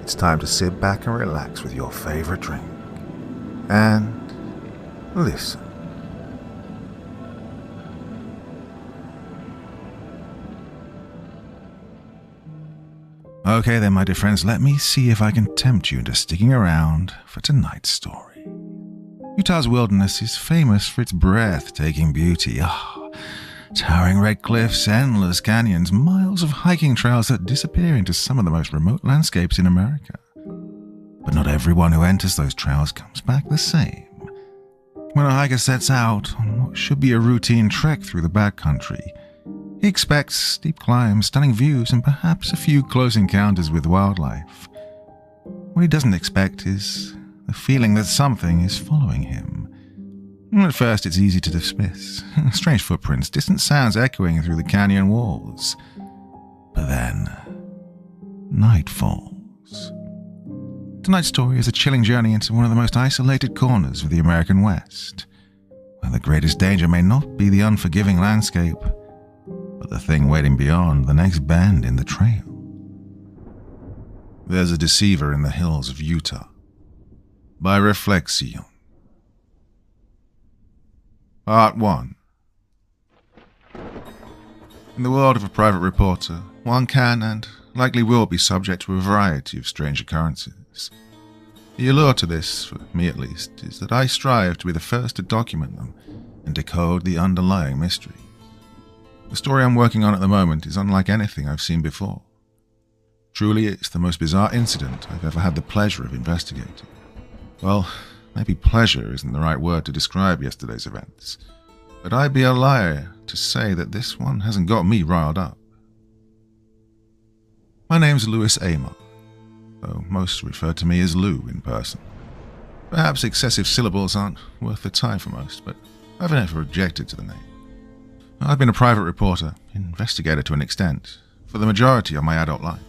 it's time to sit back and relax with your favorite drink and listen. Okay then, my dear friends, let me see if I can tempt you into sticking around for tonight's story. Utah's wilderness is famous for its breathtaking beauty. Towering red cliffs, endless canyons, miles of hiking trails that disappear into some of the most remote landscapes in America. But not everyone who enters those trails comes back the same. When a hiker sets out on what should be a routine trek through the backcountry, he expects steep climbs, stunning views, and perhaps a few close encounters with wildlife. What he doesn't expect is the feeling that something is following him. At first, it's easy to dismiss. Strange footprints, distant sounds echoing through the canyon walls. But then, night falls. Tonight's story is a chilling journey into one of the most isolated corners of the American West, where the greatest danger may not be the unforgiving landscape, but the thing waiting beyond the next bend in the trail. There's a Deceiver in the Hills of Utah, by Reflexion. Part 1. In the world of a private reporter, one can and likely will be subject to a variety of strange occurrences. The allure to this, for me at least, is that I strive to be the first to document them and decode the underlying mystery. The story I'm working on at the moment is unlike anything I've seen before. Truly, it's the most bizarre incident I've ever had the pleasure of investigating. Well, maybe pleasure isn't the right word to describe yesterday's events, but I'd be a liar to say that this one hasn't got me riled up. My name's Louis Amar, though most refer to me as Lou in person. Perhaps excessive syllables aren't worth the time for most, but I've never objected to the name. I've been a private reporter, investigator to an extent, for the majority of my adult life.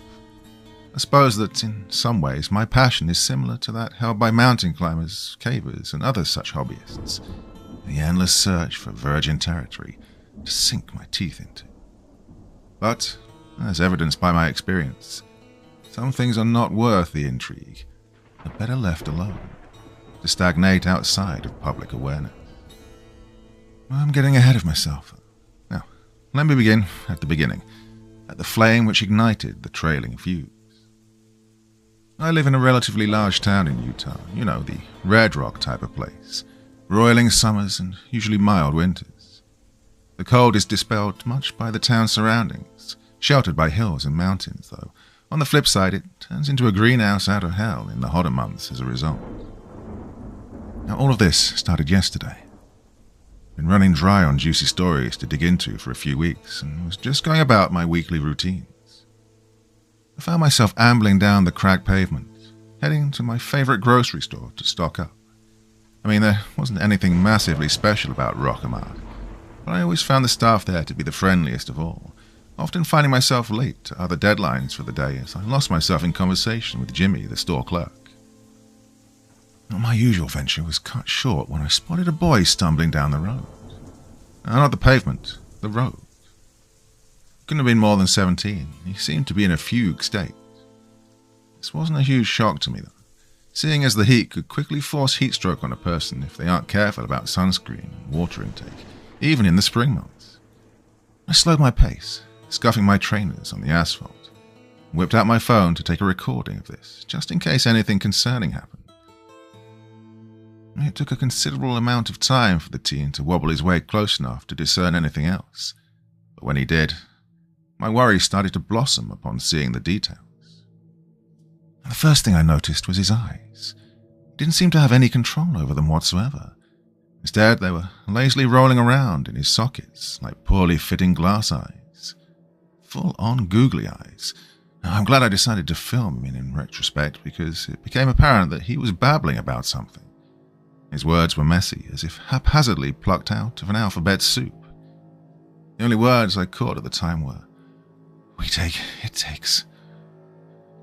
I suppose that in some ways my passion is similar to that held by mountain climbers, cavers, and other such hobbyists. The endless search for virgin territory to sink my teeth into. But, as evidenced by my experience, some things are not worth the intrigue, are better left alone, to stagnate outside of public awareness. I'm getting ahead of myself. Now, let me begin at the beginning, at the flame which ignited the trailing fuse. I live in a relatively large town in Utah, you know, the Red Rock type of place, broiling summers and usually mild winters. The cold is dispelled much by the town's surroundings, sheltered by hills and mountains, though on the flip side it turns into a greenhouse out of hell in the hotter months as a result. Now all of this started yesterday. Been running dry on juicy stories to dig into for a few weeks and was just going about my weekly routines. I found myself ambling down the cracked pavement, heading to my favorite grocery store to stock up. I mean, there wasn't anything massively special about Rockamart, but I always found the staff there to be the friendliest of all, often finding myself late to other deadlines for the day as I lost myself in conversation with Jimmy, the store clerk. Now, my usual venture was cut short when I spotted a boy stumbling down the road. Not the pavement, the road. Couldn't have been more than 17. He seemed to be in a fugue state. This wasn't a huge shock to me, though, seeing as the heat could quickly force heat stroke on a person if they aren't careful about sunscreen and water intake, even in the spring months. I slowed my pace, scuffing my trainers on the asphalt, and whipped out my phone to take a recording of this, just in case anything concerning happened. It took a considerable amount of time for the teen to wobble his way close enough to discern anything else, but when he did, my worries started to blossom upon seeing the details. And the first thing I noticed was his eyes. He didn't seem to have any control over them whatsoever. Instead, they were lazily rolling around in his sockets like poorly fitting glass eyes. Full-on googly eyes. Now, I'm glad I decided to film him in retrospect because it became apparent that he was babbling about something. His words were messy, as if haphazardly plucked out of an alphabet soup. The only words I caught at the time were, "We take, it takes,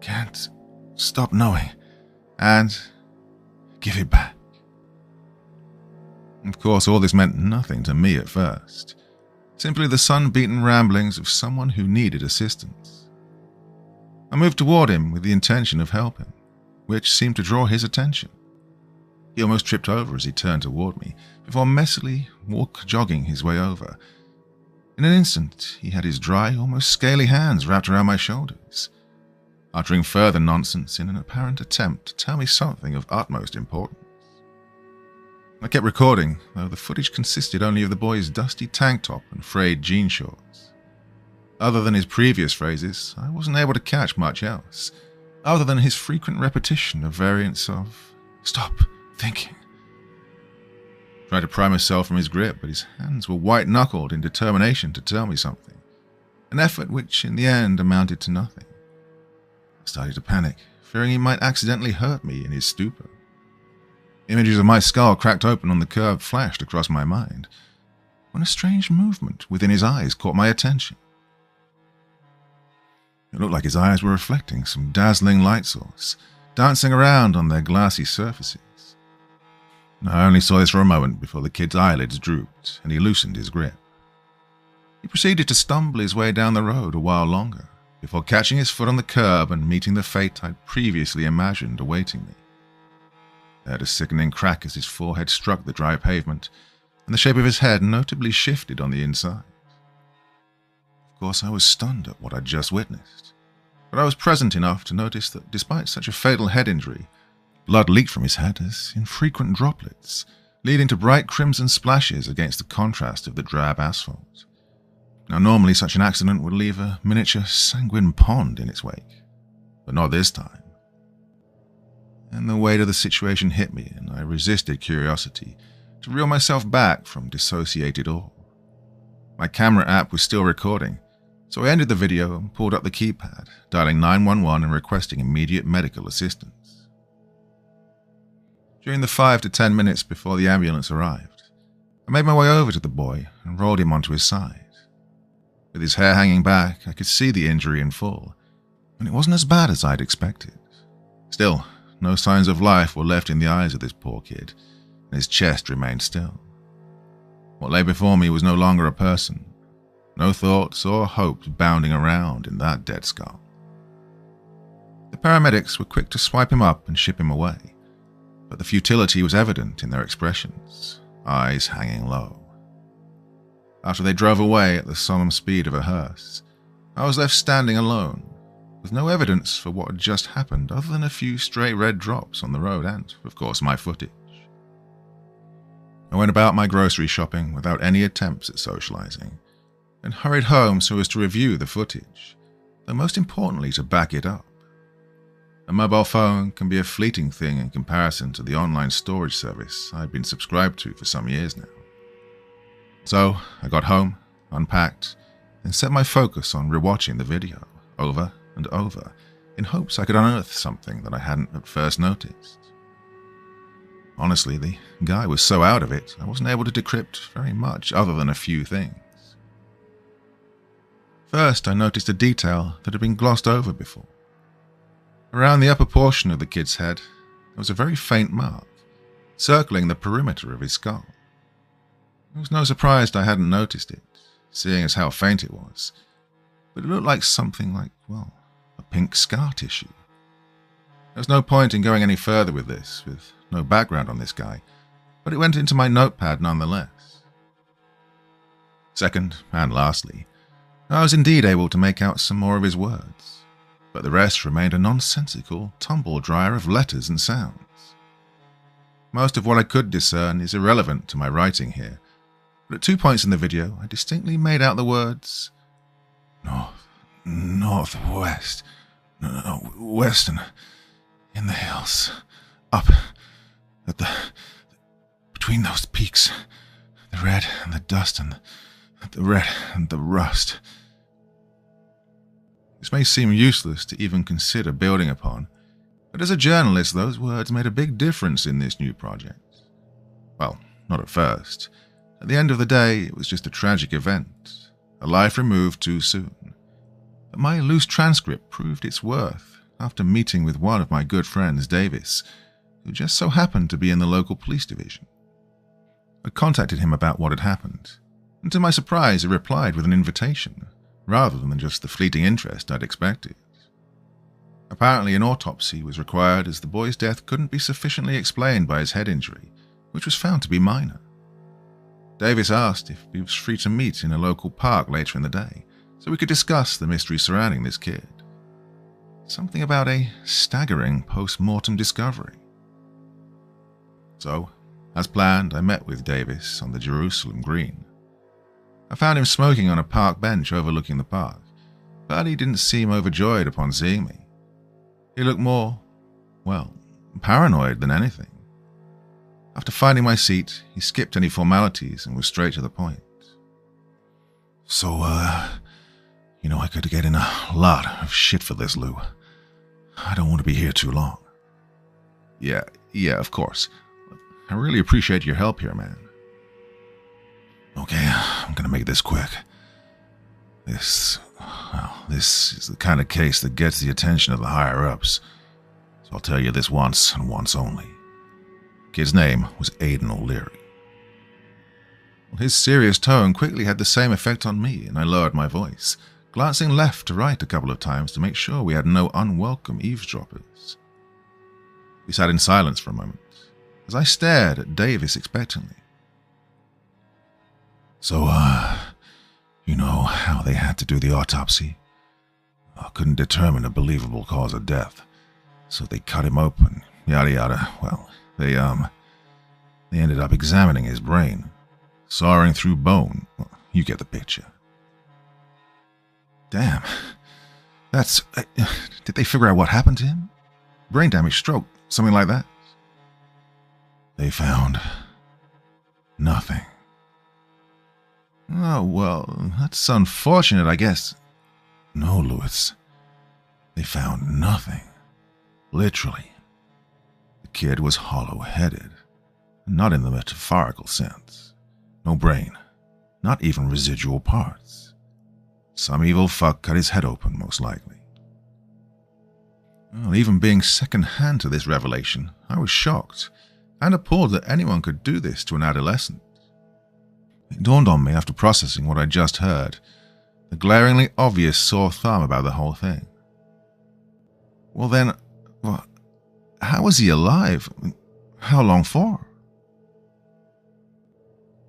can't stop knowing, and give it back." Of course, all this meant nothing to me at first. Simply the sun-beaten ramblings of someone who needed assistance. I moved toward him with the intention of helping, which seemed to draw his attention. He almost tripped over as he turned toward me, before messily jogging his way over. In an instant, he had his dry, almost scaly hands wrapped around my shoulders, uttering further nonsense in an apparent attempt to tell me something of utmost importance. I kept recording, though the footage consisted only of the boy's dusty tank top and frayed jean shorts. Other than his previous phrases, I wasn't able to catch much else, other than his frequent repetition of variants of, "Stop thinking." I tried to pry myself from his grip, but his hands were white-knuckled in determination to tell me something, an effort which in the end amounted to nothing. I started to panic, fearing he might accidentally hurt me in his stupor. Images of my skull cracked open on the curb flashed across my mind, when a strange movement within his eyes caught my attention. It looked like his eyes were reflecting some dazzling light source, dancing around on their glassy surfaces. I only saw this for a moment before the kid's eyelids drooped and he loosened his grip. He proceeded to stumble his way down the road a while longer, before catching his foot on the curb and meeting the fate I'd previously imagined awaiting me. There had a sickening crack as his forehead struck the dry pavement, and the shape of his head notably shifted on the inside. Of course, I was stunned at what I'd just witnessed, but I was present enough to notice that despite such a fatal head injury, blood leaked from his head as infrequent droplets, leading to bright crimson splashes against the contrast of the drab asphalt. Now, normally such an accident would leave a miniature sanguine pond in its wake, but not this time. And the weight of the situation hit me, and I resisted curiosity to reel myself back from dissociated awe. My camera app was still recording, so I ended the video and pulled up the keypad, dialing 911 and requesting immediate medical assistance. During the 5 to 10 minutes before the ambulance arrived, I made my way over to the boy and rolled him onto his side. With his hair hanging back, I could see the injury in full, and it wasn't as bad as I'd expected. Still, no signs of life were left in the eyes of this poor kid, and his chest remained still. What lay before me was no longer a person, no thoughts or hopes bounding around in that dead skull. The paramedics were quick to swipe him up and ship him away, but the futility was evident in their expressions, eyes hanging low. After they drove away at the solemn speed of a hearse, I was left standing alone, with no evidence for what had just happened other than a few stray red drops on the road and, of course, my footage. I went about my grocery shopping without any attempts at socializing, and hurried home so as to review the footage, though most importantly to back it up. A mobile phone can be a fleeting thing in comparison to the online storage service I'd been subscribed to for some years now. So I got home, unpacked, and set my focus on rewatching the video over and over in hopes I could unearth something that I hadn't at first noticed. Honestly, the guy was so out of it, I wasn't able to decrypt very much other than a few things. First, I noticed a detail that had been glossed over before. Around the upper portion of the kid's head, there was a very faint mark, circling the perimeter of his skull. It was no surprise I hadn't noticed it, seeing as how faint it was, but it looked like something like, well, a pink scar tissue. There was no point in going any further with this, with no background on this guy, but it went into my notepad nonetheless. Second, and lastly, I was indeed able to make out some more of his words, but the rest remained a nonsensical tumble-dryer of letters and sounds. Most of what I could discern is irrelevant to my writing here, but at 2 points in the video I distinctly made out the words northwest, western, in the hills, up at between those peaks, the red and the dust and the red and the rust. This may seem useless to even consider building upon, but as a journalist, those words made a big difference in this new project. Well, not at first. At the end of the day, it was just a tragic event, a life removed too soon. But my loose transcript proved its worth after meeting with one of my good friends, Davis, who just so happened to be in the local police division. I contacted him about what had happened, and to my surprise he replied with an invitation, rather than just the fleeting interest I'd expected. Apparently an autopsy was required as the boy's death couldn't be sufficiently explained by his head injury, which was found to be minor. Davis asked if he was free to meet in a local park later in the day, so we could discuss the mystery surrounding this kid. Something about a staggering post-mortem discovery. So, as planned, I met with Davis on the Jerusalem Green. I found him smoking on a park bench overlooking the park, but he didn't seem overjoyed upon seeing me. He looked more, well, paranoid than anything. After finding my seat, he skipped any formalities and was straight to the point. So, I could get in a lot of shit for this, Lou. I don't want to be here too long. Yeah, of course. I really appreciate your help here, man. Okay, I'm gonna make this quick. This is the kind of case that gets the attention of the higher-ups. So I'll tell you this once and once only. The kid's name was Aiden O'Leary. His serious tone quickly had the same effect on me, and I lowered my voice, glancing left to right a couple of times to make sure we had no unwelcome eavesdroppers. We sat in silence for a moment, as I stared at Davis expectantly. So, you know how they had to do the autopsy? I couldn't determine a believable cause of death, so they cut him open, yada yada. Well, they ended up examining his brain, sawing through bone. Well, you get the picture. Damn. Did they figure out what happened to him? Brain damage, stroke, something like that? They found nothing. Oh, well, that's unfortunate, I guess. No, Lewis. They found nothing. Literally. The kid was hollow-headed, not in the metaphorical sense. No brain, not even residual parts. Some evil fuck cut his head open, most likely. Well, even being second-hand to this revelation, I was shocked and appalled that anyone could do this to an adolescent. It dawned on me after processing what I'd just heard, the glaringly obvious sore thumb about the whole thing. Well then, how was he alive? How long for?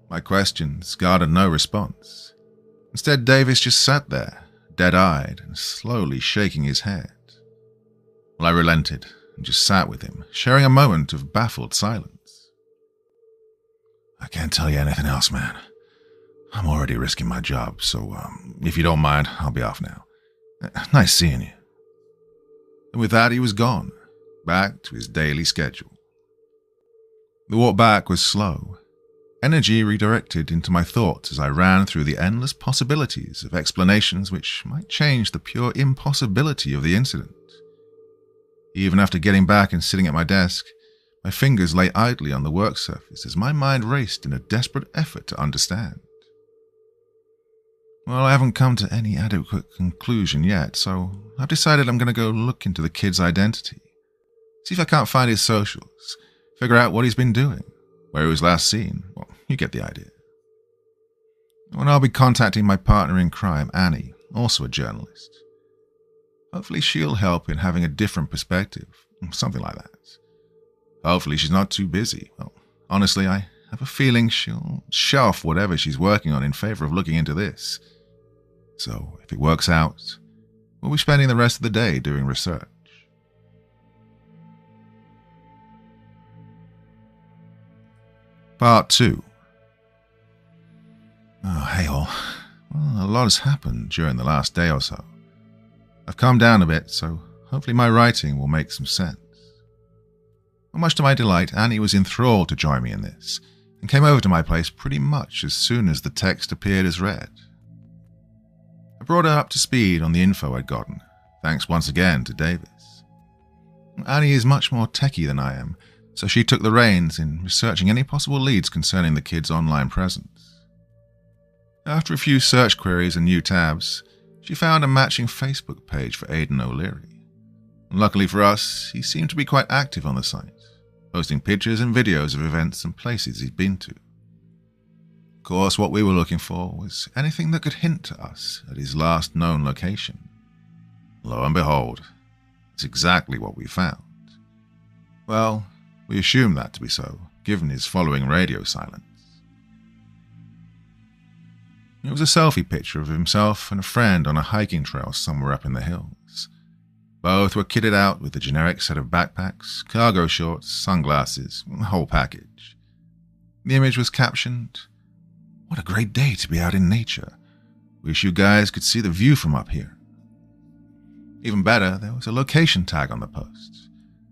My questions garnered no response. Instead, Davis just sat there, dead-eyed and slowly shaking his head. Well, I relented and just sat with him, sharing a moment of baffled silence. I can't tell you anything else, man. I'm already risking my job, so if you don't mind, I'll be off now. Nice seeing you. And with that, he was gone, back to his daily schedule. The walk back was slow, energy redirected into my thoughts as I ran through the endless possibilities of explanations which might change the pure impossibility of the incident. Even after getting back and sitting at my desk, my fingers lay idly on the work surface as my mind raced in a desperate effort to understand. Well, I haven't come to any adequate conclusion yet, so I've decided I'm going to go look into the kid's identity. See if I can't find his socials, figure out what he's been doing, where he was last seen. Well, you get the idea. And I'll be contacting my partner in crime, Annie, also a journalist. Hopefully she'll help in having a different perspective, something like that. Hopefully she's not too busy. Well, honestly, I have a feeling she'll shelf whatever she's working on in favor of looking into this. So, if it works out, we'll be spending the rest of the day doing research. Part 2. Oh, hey all. Well, a lot has happened during the last day or so. I've calmed down a bit, so hopefully my writing will make some sense. Much to my delight, Annie was enthralled to join me in this, and came over to my place pretty much as soon as the text appeared as read. I brought her up to speed on the info I'd gotten, thanks once again to Davis. Annie is much more techie than I am, so she took the reins in researching any possible leads concerning the kid's online presence. After a few search queries and new tabs, she found a matching Facebook page for Aiden O'Leary. Luckily for us, he seemed to be quite active on the site, posting pictures and videos of events and places he'd been to. Of course, what we were looking for was anything that could hint to us at his last known location. Lo and behold, It's exactly what we found. Well, we assumed that to be so, given his following radio silence. It was a selfie picture of himself and a friend on a hiking trail somewhere up in the hills. Both were kitted out with the generic set of backpacks, cargo shorts, sunglasses, the whole package. The image was captioned, "What a great day to be out in nature. Wish you guys could see the view from up here." Even better, there was a location tag on the post.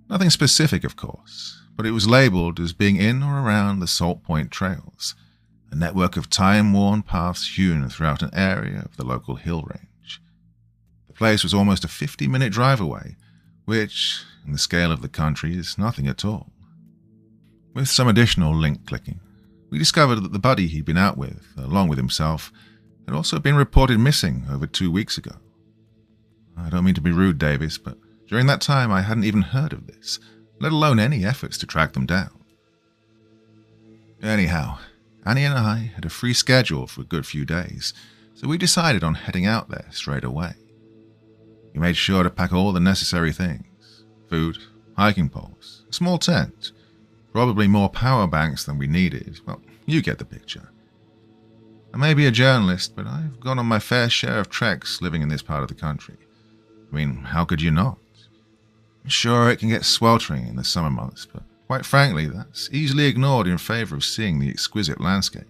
Nothing specific, of course, but it was labeled as being in or around the Salt Point Trails, a network of time-worn paths hewn throughout an area of the local hill range. The place was almost a 50-minute drive away, which, in the scale of the country, is nothing at all. With some additional link clicking, we discovered that the buddy he'd been out with, along with himself, had also been reported missing over 2 weeks ago. I don't mean to be rude, Davis, but during that time I hadn't even heard of this, let alone any efforts to track them down. Anyhow, Annie and I had a free schedule for a good few days, so we decided on heading out there straight away. We made sure to pack all the necessary things: food, hiking poles, a small tent, probably more power banks than we needed. Well, you get the picture. I may be a journalist, but I've gone on my fair share of treks living in this part of the country. I mean, how could you not? Sure, it can get sweltering in the summer months, but quite frankly, that's easily ignored in favor of seeing the exquisite landscape.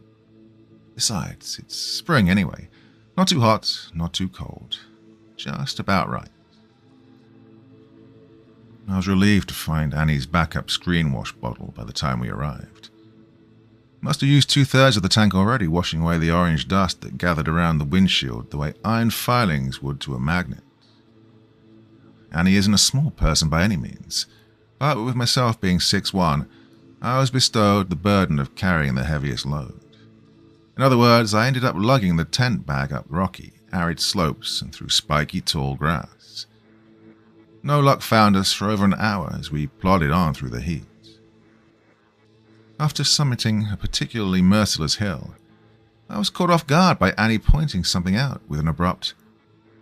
Besides, it's spring anyway. Not too hot, not too cold. Just about right. I was relieved to find Annie's backup screen wash bottle by the time we arrived. Must have used 2/3 of the tank already, washing away the orange dust that gathered around the windshield the way iron filings would to a magnet. Annie isn't a small person by any means, but with myself being 6'1", I was bestowed the burden of carrying the heaviest load. In other words, I ended up lugging the tent bag up rocky, arid slopes and through spiky tall grass. No luck found us for over an hour as we plodded on through the heat. After summiting a particularly merciless hill, I was caught off guard by Annie pointing something out with an abrupt,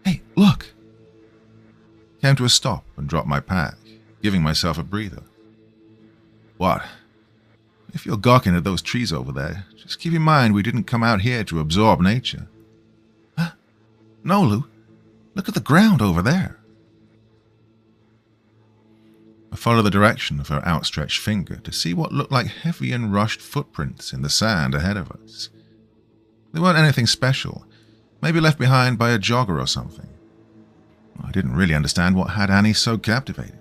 "Hey, look!" Came to a stop and dropped my pack, giving myself a breather. "What?" "If you're gawking at those trees over there, just keep in mind we didn't come out here to absorb nature." "Huh? No, Lou. Look at the ground over there." I followed the direction of her outstretched finger to see what looked like heavy and rushed footprints in the sand ahead of us. They weren't anything special, maybe left behind by a jogger or something. I didn't really understand what had Annie so captivated.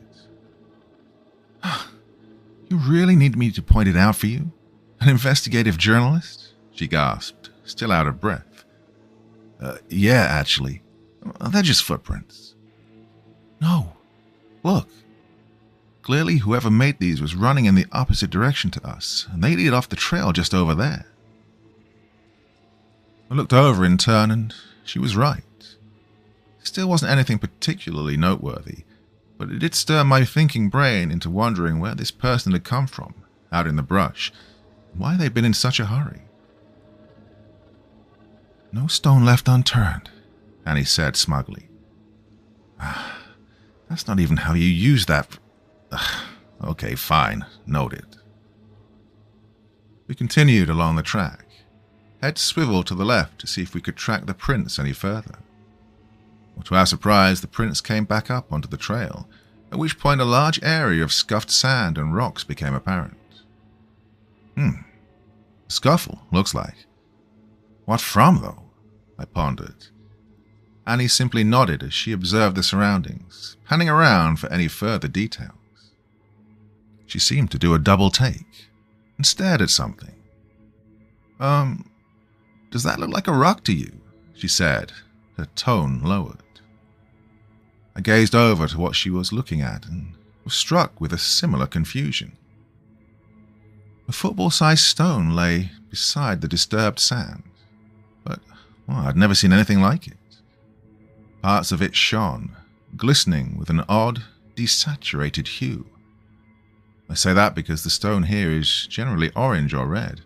"You really need me to point it out for you? An investigative journalist?" she gasped, still out of breath. Yeah, actually. They're just footprints." "No. Look. Clearly whoever made these was running in the opposite direction to us, and they lead off the trail just over there." I looked over in turn, and she was right. Still wasn't anything particularly noteworthy, but it did stir my thinking brain into wondering where this person had come from, out in the brush, and why they'd been in such a hurry. "No stone left unturned," Annie said smugly. "That's not even how you use that." "Okay, fine, noted." We continued along the track, head swiveled to the left to see if we could track the prints any further. Well, to our surprise, the prints came back up onto the trail, at which point a large area of scuffed sand and rocks became apparent. A scuffle, looks like. What from, though? I pondered. Annie simply nodded as she observed the surroundings, panning around for any further details. She seemed to do a double take and stared at something. Does that look like a rock to you?" she said, her tone lowered. I gazed over to what she was looking at and was struck with a similar confusion. A football-sized stone lay beside the disturbed sand, but I'd never seen anything like it. Parts of it shone, glistening with an odd, desaturated hue. I say that because the stone here is generally orange or red.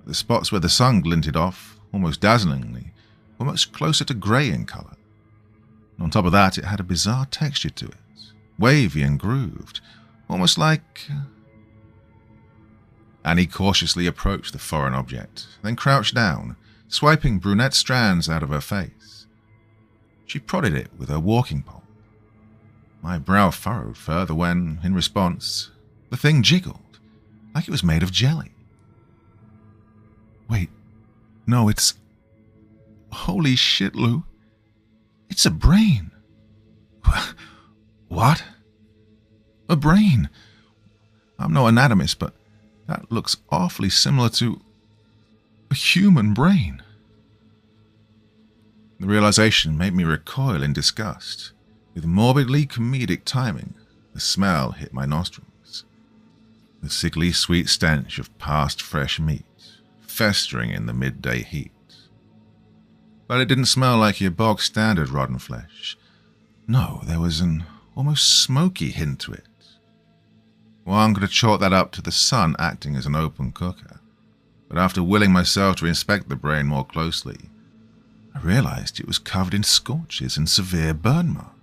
The spots where the sun glinted off, almost dazzlingly, were much closer to grey in colour. On top of that, it had a bizarre texture to it, wavy and grooved, almost like... Annie cautiously approached the foreign object, then crouched down, swiping brunette strands out of her face. She prodded it with her walking pole. My brow furrowed further when, in response, the thing jiggled, like it was made of jelly. Wait, no, it's... Holy shit, Lou. It's a brain. What? A brain. I'm no anatomist, but that looks awfully similar to a human brain. The realization made me recoil in disgust. With morbidly comedic timing, the smell hit my nostrils. The sickly sweet stench of past fresh meat, festering in the midday heat. But it didn't smell like your bog-standard rotten flesh. No, there was an almost smoky hint to it. One could have chalked that up to the sun acting as an open cooker, but after willing myself to inspect the brain more closely, I realized it was covered in scorches and severe burn marks.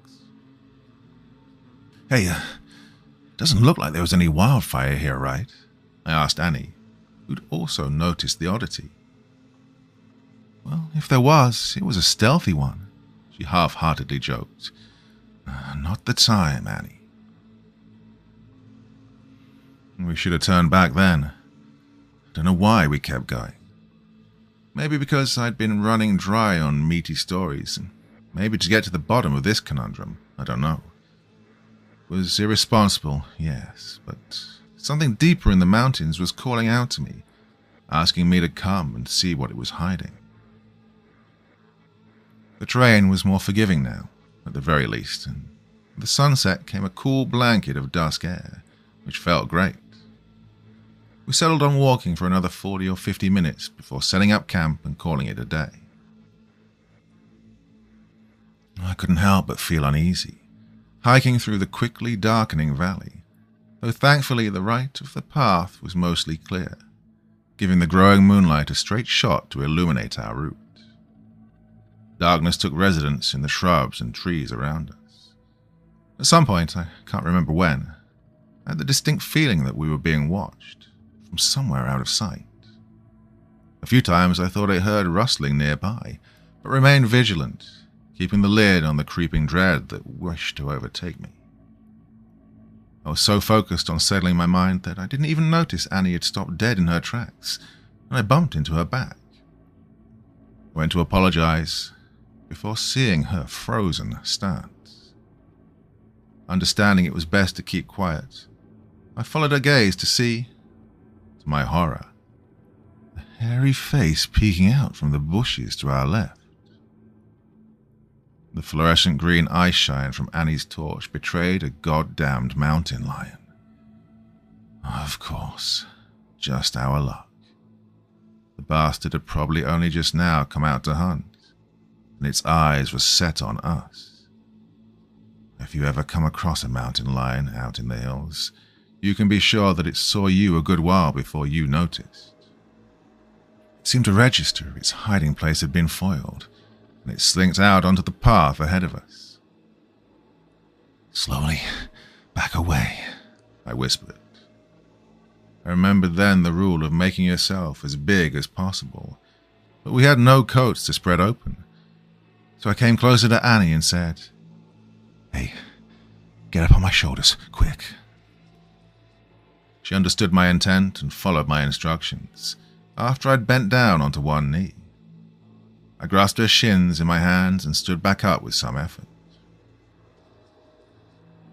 Hey, doesn't look like there was any wildfire here, right? I asked Annie, who'd also noticed the oddity. Well, if there was, it was a stealthy one, she half-heartedly joked. Not the time, Annie. We should have turned back then. Don't know why we kept going. Maybe because I'd been running dry on meaty stories, and maybe to get to the bottom of this conundrum, I don't know. It was irresponsible, yes, but something deeper in the mountains was calling out to me, asking me to come and see what it was hiding. The terrain was more forgiving now, at the very least, and with the sunset came a cool blanket of dusk air, which felt great. We settled on walking for another 40 or 50 minutes before setting up camp and calling it a day. I couldn't help but feel uneasy, hiking through the quickly darkening valley, though thankfully the right of the path was mostly clear, giving the growing moonlight a straight shot to illuminate our route. Darkness took residence in the shrubs and trees around us. At some point, I can't remember when, I had the distinct feeling that we were being watched, from somewhere out of sight. A few times I thought I heard rustling nearby, but remained vigilant, keeping the lid on the creeping dread that wished to overtake me. I was so focused on settling my mind that I didn't even notice Annie had stopped dead in her tracks, and I bumped into her back. I went to apologize before seeing her frozen stance. Understanding it was best to keep quiet, I followed her gaze to see, to my horror, a hairy face peeking out from the bushes to our left. The fluorescent green eye shine from Annie's torch betrayed a goddamned mountain lion. Of course, just our luck. The bastard had probably only just now come out to hunt, and its eyes were set on us. If you ever come across a mountain lion out in the hills, you can be sure that it saw you a good while before you noticed. It seemed to register its hiding place had been foiled, and it slinked out onto the path ahead of us. Slowly, back away, I whispered. I remembered then the rule of making yourself as big as possible, but we had no coats to spread open, so I came closer to Annie and said, "Hey, get up on my shoulders, quick." She understood my intent and followed my instructions, after I'd bent down onto one knee. I grasped her shins in my hands and stood back up with some effort.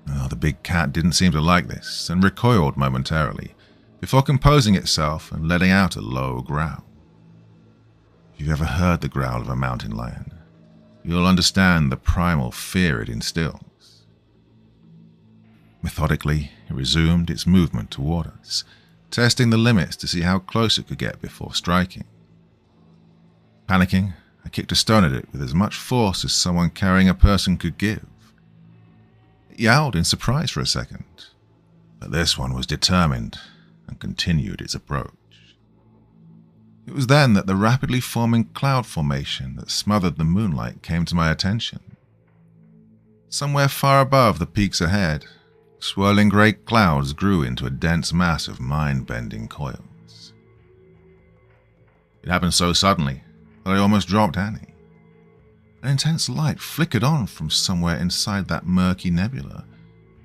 Oh, the big cat didn't seem to like this and recoiled momentarily, before composing itself and letting out a low growl. If you've ever heard the growl of a mountain lion, you'll understand the primal fear it instills. Methodically, it resumed its movement toward us, testing the limits to see how close it could get before striking. Panicking, I kicked a stone at it with as much force as someone carrying a person could give. It yowled in surprise for a second, but this one was determined and continued its approach. It was then that the rapidly forming cloud formation that smothered the moonlight came to my attention. Somewhere far above the peaks ahead, swirling grey clouds grew into a dense mass of mind-bending coils. It happened so suddenly that I almost dropped Annie. An intense light flickered on from somewhere inside that murky nebula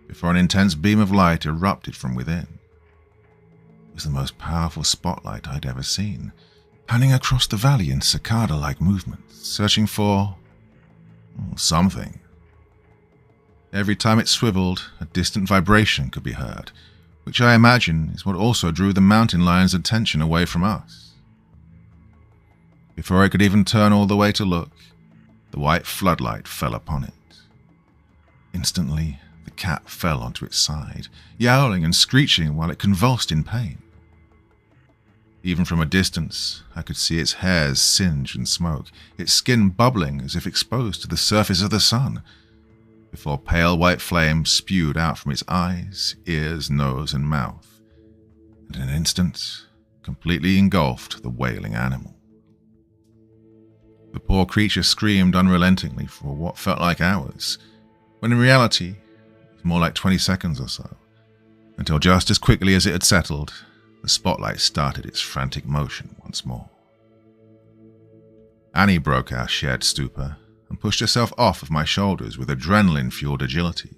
before an intense beam of light erupted from within. It was the most powerful spotlight I'd ever seen, panning across the valley in cicada-like movements, searching for something. Every time it swiveled, a distant vibration could be heard, which I imagine is what also drew the mountain lion's attention away from us. Before I could even turn all the way to look, the white floodlight fell upon it. Instantly, the cat fell onto its side, yowling and screeching while it convulsed in pain. Even from a distance, I could see its hairs singe and smoke, its skin bubbling as if exposed to the surface of the sun, before pale white flames spewed out from its eyes, ears, nose, and mouth, and in an instant completely engulfed the wailing animal. The poor creature screamed unrelentingly for what felt like hours, when in reality it was more like 20 seconds or so, until just as quickly as it had settled, the spotlight started its frantic motion once more. Annie broke our shared stupor and pushed herself off of my shoulders with adrenaline-fueled agility.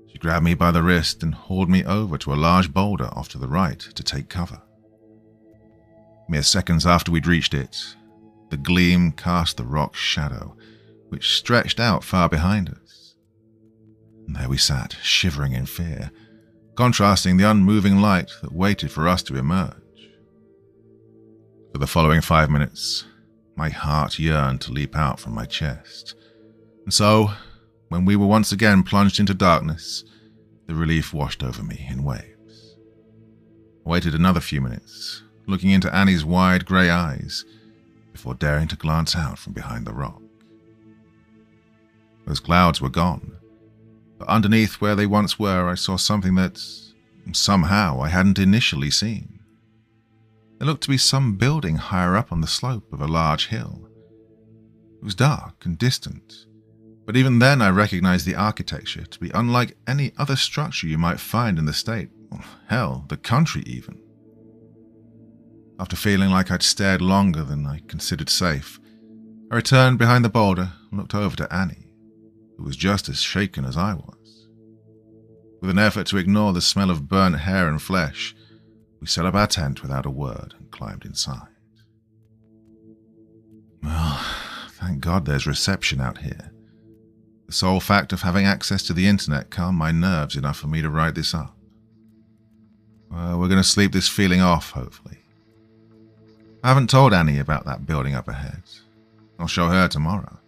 She grabbed me by the wrist and hauled me over to a large boulder off to the right to take cover. Mere seconds after we'd reached it, the gleam cast the rock's shadow, which stretched out far behind us. And there we sat, shivering in fear, contrasting the unmoving light that waited for us to emerge. For the following 5 minutes, my heart yearned to leap out from my chest. And so, when we were once again plunged into darkness, the relief washed over me in waves. I waited another few minutes, looking into Annie's wide grey eyes, before daring to glance out from behind the rock. Those clouds were gone, but underneath where they once were, I saw something that, somehow, I hadn't initially seen. There looked to be some building higher up on the slope of a large hill. It was dark and distant, but even then I recognized the architecture to be unlike any other structure you might find in the state, or hell, the country even. After feeling like I'd stared longer than I considered safe, I returned behind the boulder and looked over to Annie, who was just as shaken as I was. With an effort to ignore the smell of burnt hair and flesh, we set up our tent without a word and climbed inside. Well, thank God there's reception out here. The sole fact of having access to the internet calmed my nerves enough for me to write this up. Well, we're going to sleep this feeling off, hopefully. I haven't told Annie about that building up ahead. I'll show her tomorrow.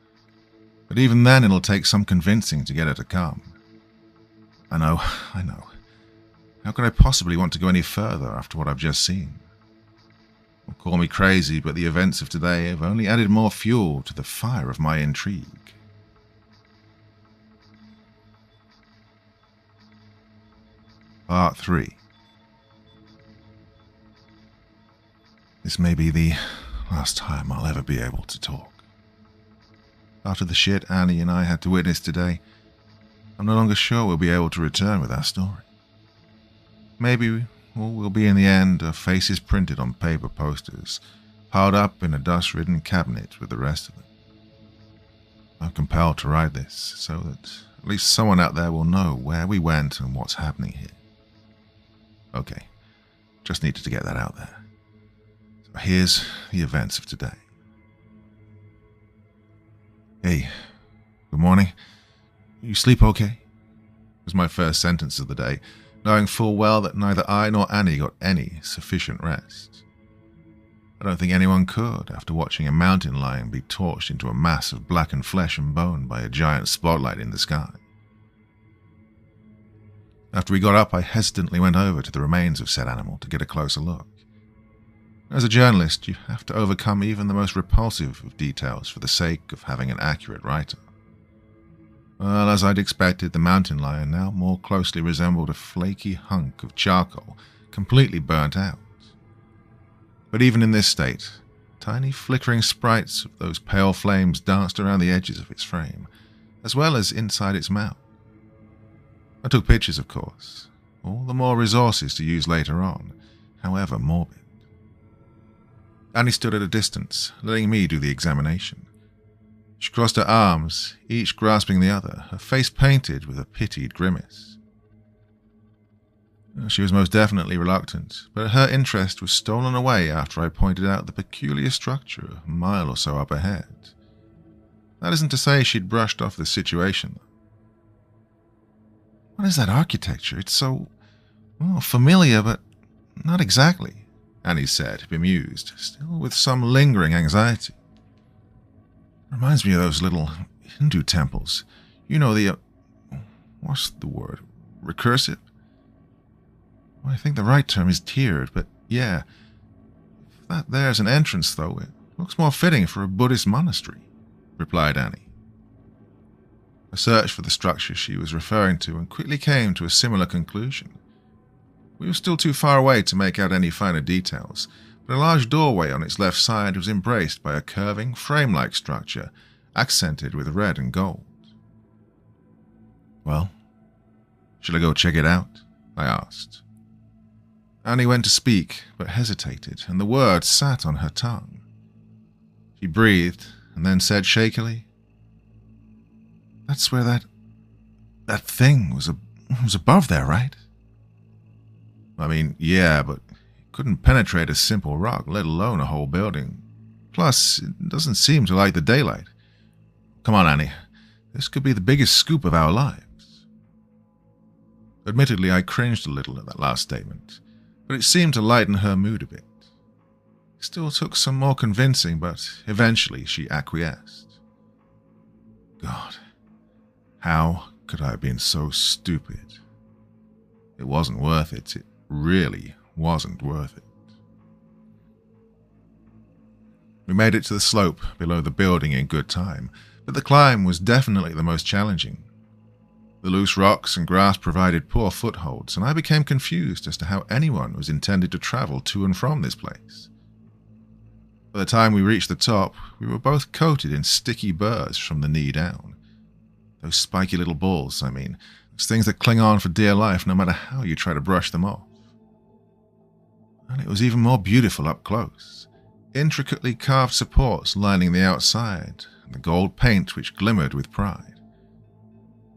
But even then it'll take some convincing to get her to come. I know. How could I possibly want to go any further after what I've just seen? Well, call me crazy, but the events of today have only added more fuel to the fire of my intrigue. Part 3. This may be the last time I'll ever be able to talk. After the shit Annie and I had to witness today, I'm no longer sure we'll be able to return with our story. Maybe all will be in the end are faces printed on paper posters, piled up in a dust-ridden cabinet with the rest of them. I'm compelled to write this so that at least someone out there will know where we went and what's happening here. Okay, just needed to get that out there. So here's the events of today. Hey, good morning. You sleep okay? Was my first sentence of the day, knowing full well that neither I nor Annie got any sufficient rest. I don't think anyone could after watching a mountain lion be torched into a mass of blackened flesh and bone by a giant spotlight in the sky. After we got up, I hesitantly went over to the remains of said animal to get a closer look. As a journalist, you have to overcome even the most repulsive of details for the sake of having an accurate writer. Well, as I'd expected, the mountain lion now more closely resembled a flaky hunk of charcoal, completely burnt out. But even in this state, tiny flickering sprites of those pale flames danced around the edges of its frame, as well as inside its mouth. I took pictures, of course, all the more resources to use later on, however morbid. Annie stood at a distance, letting me do the examination. She crossed her arms, each grasping the other, her face painted with a pitied grimace. She was most definitely reluctant, but her interest was stolen away after I pointed out the peculiar structure a mile or so up ahead. That isn't to say she'd brushed off the situation, though. What is that architecture? It's so, familiar, but not exactly, Annie said, bemused, still with some lingering anxiety. Reminds me of those little Hindu temples. You know, what's the word? Recursive? Well, I think the right term is tiered, but yeah. If that there's an entrance, though, it looks more fitting for a Buddhist monastery, replied Annie. I searched for the structure she was referring to and quickly came to a similar conclusion. We were still too far away to make out any finer details, but a large doorway on its left side was embraced by a curving, frame-like structure, accented with red and gold. Well, shall I go check it out? I asked. Annie went to speak, but hesitated, and the words sat on her tongue. She breathed, and then said shakily, "That's where that thing was above there, right?" I mean, yeah, but it couldn't penetrate a simple rock, let alone a whole building. Plus, it doesn't seem to like the daylight. Come on, Annie. This could be the biggest scoop of our lives. Admittedly, I cringed a little at that last statement, but it seemed to lighten her mood a bit. It still took some more convincing, but eventually she acquiesced. God, how could I have been so stupid? It wasn't worth it. It really wasn't worth it. We made it to the slope below the building in good time, but the climb was definitely the most challenging. The loose rocks and grass provided poor footholds, and I became confused as to how anyone was intended to travel to and from this place. By the time we reached the top, we were both coated in sticky burrs from the knee down. Those spiky little balls, I mean, those things that cling on for dear life no matter how you try to brush them off. And it was even more beautiful up close. Intricately carved supports lining the outside, and the gold paint which glimmered with pride.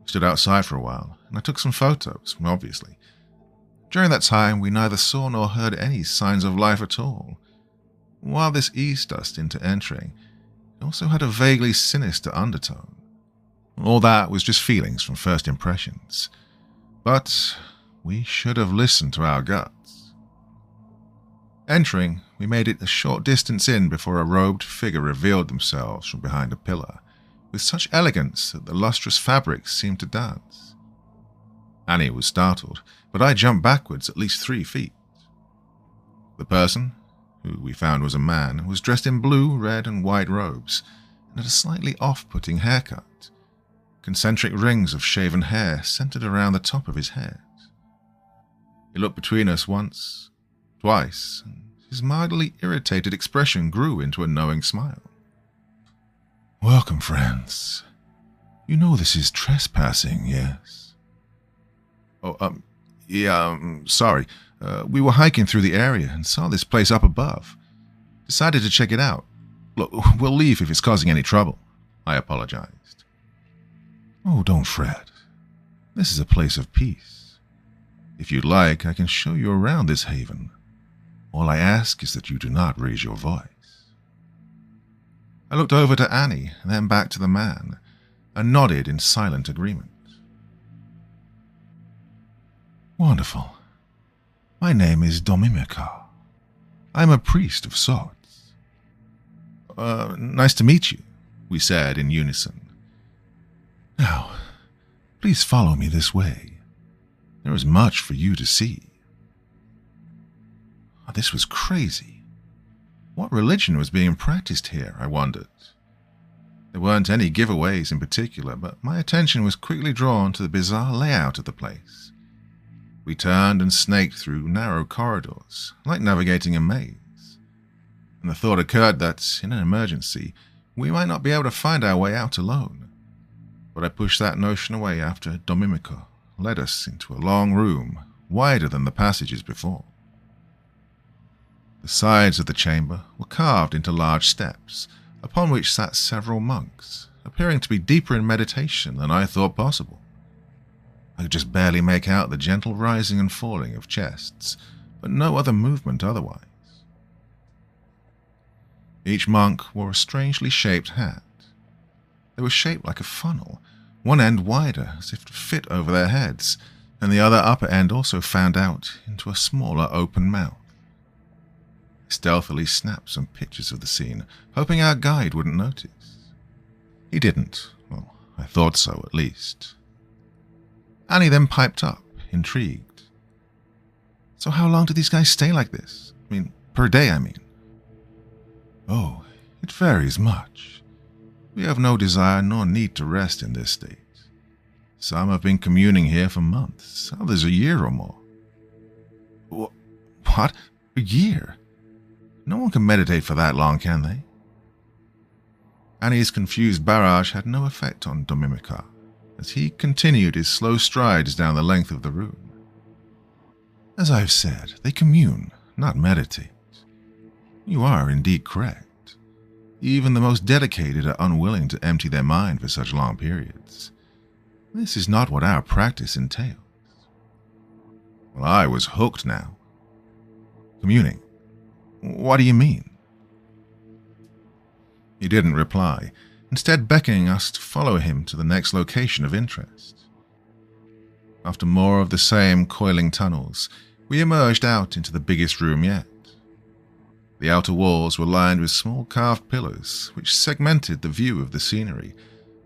We stood outside for a while, and I took some photos, obviously. During that time, we neither saw nor heard any signs of life at all. While this eased us into entering, it also had a vaguely sinister undertone. All that was just feelings from first impressions. But we should have listened to our guts. Entering, we made it a short distance in before a robed figure revealed themselves from behind a pillar, with such elegance that the lustrous fabrics seemed to dance. Annie was startled, but I jumped backwards at least 3 feet. The person, who we found was a man, was dressed in blue, red, and white robes, and had a slightly off-putting haircut. Concentric rings of shaven hair centered around the top of his head. He looked between us once, twice, and his mildly irritated expression grew into a knowing smile. "Welcome, friends. You know this is trespassing, yes?" Sorry. We were hiking through the area and saw this place up above. Decided to check it out. Look, we'll leave if it's causing any trouble," I apologized. "Oh, don't fret. This is a place of peace. If you'd like, I can show you around this haven. All I ask is that you do not raise your voice." I looked over to Annie, and then back to the man, and nodded in silent agreement. "Wonderful. My name is Domimika. I'm a priest of sorts." Nice to meet you," we said in unison. "Now, please follow me this way. There is much for you to see." This was crazy. What religion was being practiced here, I wondered. There weren't any giveaways in particular, but my attention was quickly drawn to the bizarre layout of the place. We turned and snaked through narrow corridors, like navigating a maze. And the thought occurred that, in an emergency, we might not be able to find our way out alone. But I pushed that notion away after Domimico led us into a long room, wider than the passages before. The sides of the chamber were carved into large steps, upon which sat several monks, appearing to be deeper in meditation than I thought possible. I could just barely make out the gentle rising and falling of chests, but no other movement otherwise. Each monk wore a strangely shaped hat. They were shaped like a funnel, one end wider as if to fit over their heads, and the other upper end also fanned out into a smaller open mouth. I stealthily snapped some pictures of the scene, hoping our guide wouldn't notice. He didn't. Well, I thought so, at least. Annie then piped up, intrigued. "So how long do these guys stay like this? Per day, I mean." "Oh, it varies much. We have no desire nor need to rest in this state. Some have been communing here for months, others a year or more." "What? A year? No one can meditate for that long, can they?" Annie's confused barrage had no effect on Domimicar, as he continued his slow strides down the length of the room. "As I've said, they commune, not meditate. You are indeed correct. Even the most dedicated are unwilling to empty their mind for such long periods. This is not what our practice entails." Well, I was hooked now. "Communing? What do you mean?" He didn't reply, instead beckoning us to follow him to the next location of interest. After more of the same coiling tunnels, we emerged out into the biggest room yet. The outer walls were lined with small carved pillars, which segmented the view of the scenery,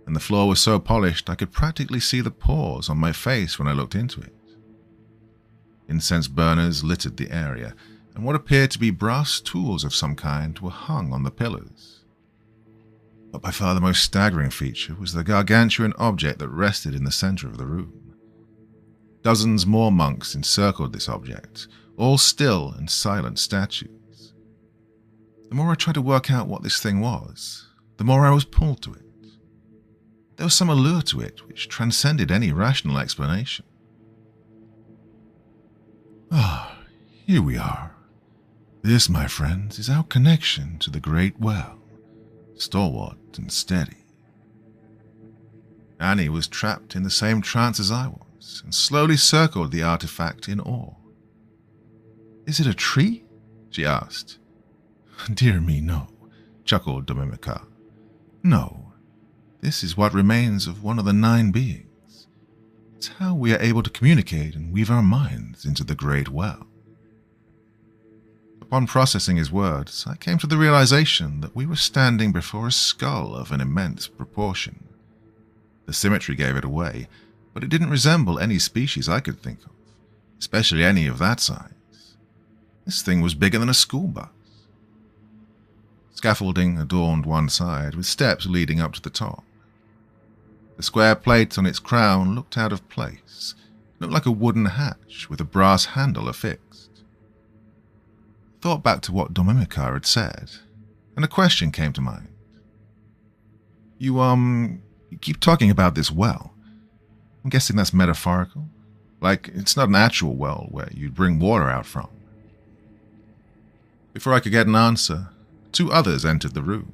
and the floor was so polished I could practically see the pores on my face when I looked into it. Incense burners littered the area, and what appeared to be brass tools of some kind were hung on the pillars. But by far the most staggering feature was the gargantuan object that rested in the center of the room. Dozens more monks encircled this object, all still and silent statues. The more I tried to work out what this thing was, the more I was pulled to it. There was some allure to it which transcended any rational explanation. Here we are. This, my friends, is our connection to the great well, stalwart and steady. Annie was trapped in the same trance as I was, and slowly circled the artifact in awe. "Is it a tree?" she asked. "Dear me, no," chuckled Domimicar. "No, this is what remains of one of the 9 beings. It's how we are able to communicate and weave our minds into the great well." Upon processing his words, I came to the realization that we were standing before a skull of an immense proportion. The symmetry gave it away, but it didn't resemble any species I could think of, especially any of that size. This thing was bigger than a school bus. Scaffolding adorned one side, with steps leading up to the top. The square plate on its crown looked out of place, looked like a wooden hatch with a brass handle affixed. I thought back to what Domimicar had said, and a question came to mind. You keep talking about this well. I'm guessing that's metaphorical? Like, it's not an actual well where you'd bring water out from." Before I could get an answer, 2 others entered the room.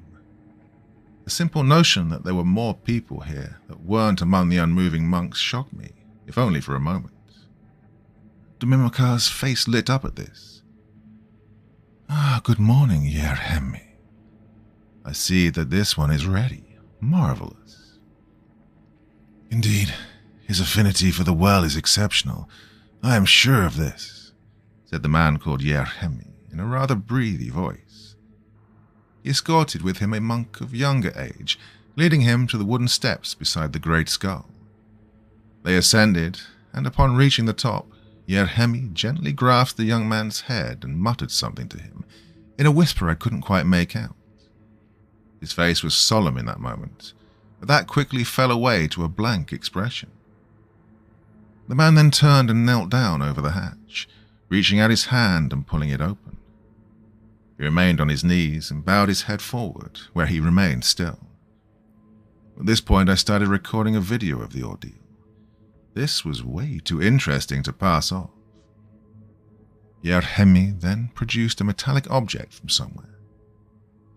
The simple notion that there were more people here that weren't among the unmoving monks shocked me, if only for a moment. Domimicar's face lit up at this. "Good morning, Yerhemi. I see that this one is ready. Marvelous." "Indeed, his affinity for the well is exceptional. I am sure of this," said the man called Yerhemi in a rather breathy voice. He escorted with him a monk of younger age, leading him to the wooden steps beside the great skull. They ascended, and upon reaching the top, Yerhemi gently grasped the young man's head and muttered something to him, in a whisper I couldn't quite make out. His face was solemn in that moment, but that quickly fell away to a blank expression. The man then turned and knelt down over the hatch, reaching out his hand and pulling it open. He remained on his knees and bowed his head forward, where he remained still. At this point I started recording a video of the ordeal. This was way too interesting to pass off. Yerhemi then produced a metallic object from somewhere.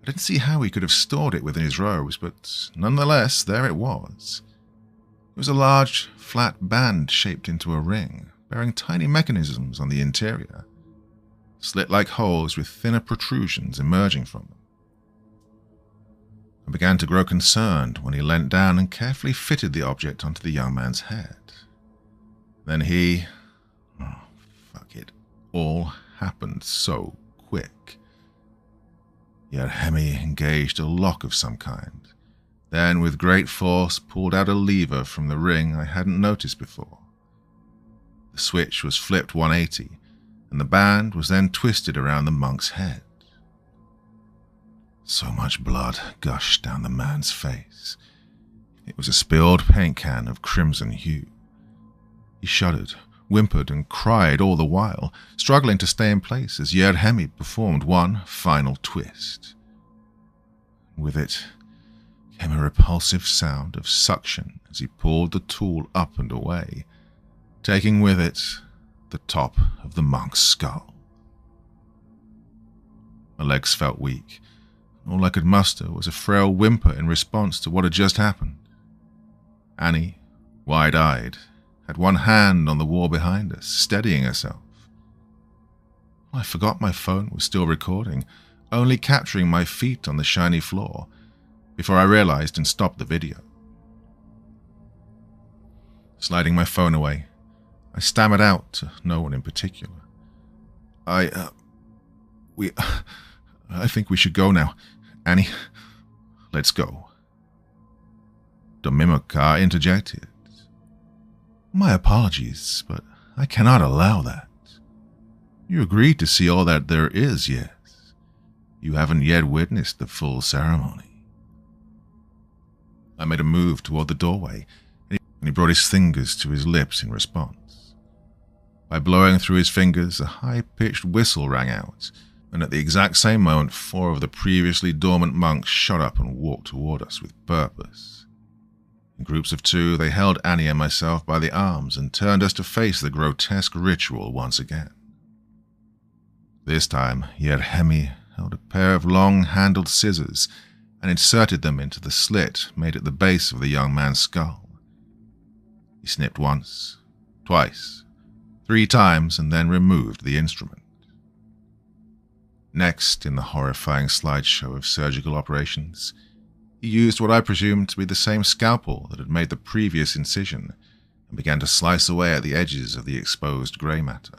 I didn't see how he could have stored it within his robes, but nonetheless, there it was. It was a large, flat band shaped into a ring, bearing tiny mechanisms on the interior, slit-like holes with thinner protrusions emerging from them. I began to grow concerned when he leant down and carefully fitted the object onto the young man's head. Then it all happened so quick. Yerhemi engaged a lock of some kind, then with great force pulled out a lever from the ring I hadn't noticed before. The switch was flipped 180, and the band was then twisted around the monk's head. So much blood gushed down the man's face. It was a spilled paint can of crimson hue. He shuddered, whimpered, and cried all the while, struggling to stay in place as Yerhemi performed one final twist. With it came a repulsive sound of suction as he pulled the tool up and away, taking with it the top of the monk's skull. My legs felt weak. All I could muster was a frail whimper in response to what had just happened. Annie, wide-eyed, had one hand on the wall behind us, steadying herself. I forgot my phone was still recording, only capturing my feet on the shiny floor, before I realized and stopped the video. Sliding my phone away, I stammered out to no one in particular. I think we should go now. Annie, let's go. Domimaka interjected. My apologies, but I cannot allow that. You agreed to see all that there is, yes. You haven't yet witnessed the full ceremony. I made a move toward the doorway, and he brought his fingers to his lips in response. By blowing through his fingers, a high-pitched whistle rang out, and at the exact same moment, 4 of the previously dormant monks shot up and walked toward us with purpose. In groups of 2, they held Annie and myself by the arms and turned us to face the grotesque ritual once again. This time, Yerhemi held a pair of long-handled scissors and inserted them into the slit made at the base of the young man's skull. He snipped once, twice, 3 times, and then removed the instrument. Next, in the horrifying slideshow of surgical operations, he used what I presumed to be the same scalpel that had made the previous incision and began to slice away at the edges of the exposed grey matter.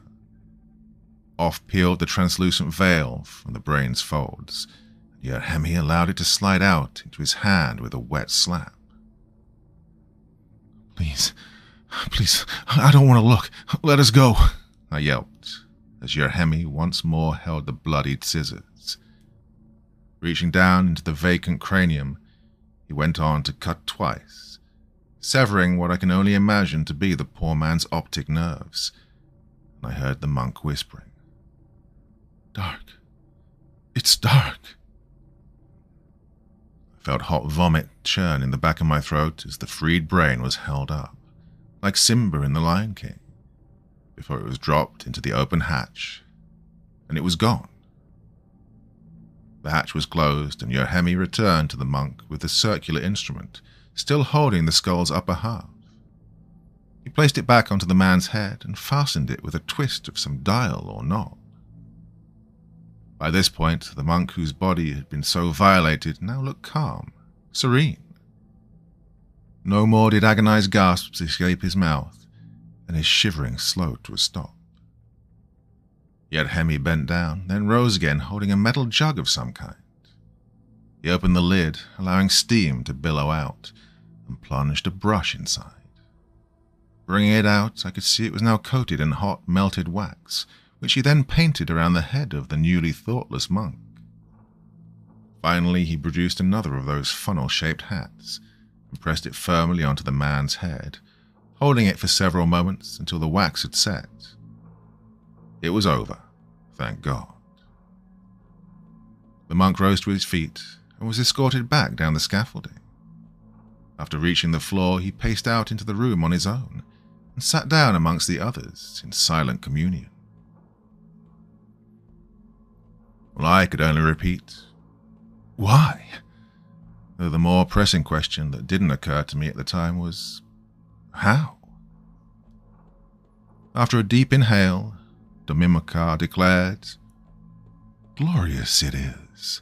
Off peeled the translucent veil from the brain's folds, and Yerhemi allowed it to slide out into his hand with a wet slap. Please, I don't want to look. Let us go, I yelped, as Yerhemi once more held the bloodied scissors. Reaching down into the vacant cranium, he went on to cut twice, severing what I can only imagine to be the poor man's optic nerves, and I heard the monk whispering, "Dark. It's dark." I felt hot vomit churn in the back of my throat as the freed brain was held up, like Simba in The Lion King, before it was dropped into the open hatch, and it was gone. The hatch was closed, and Yerhemi returned to the monk with the circular instrument, still holding the skull's upper half. He placed it back onto the man's head and fastened it with a twist of some dial or knob. By this point, the monk whose body had been so violated now looked calm, serene. No more did agonized gasps escape his mouth, and his shivering slowed to a stop. Yerhemi bent down, then rose again, holding a metal jug of some kind. He opened the lid, allowing steam to billow out, and plunged a brush inside. Bringing it out, I could see it was now coated in hot, melted wax, which he then painted around the head of the newly thoughtless monk. Finally, he produced another of those funnel-shaped hats, and pressed it firmly onto the man's head, holding it for several moments until the wax had set. It was over, thank God. The monk rose to his feet and was escorted back down the scaffolding. After reaching the floor, he paced out into the room on his own, and sat down amongst the others in silent communion. Well, I could only repeat, "Why?" Though the more pressing question that didn't occur to me at the time was, how? After a deep inhale, Domimika declared, "Glorious it is.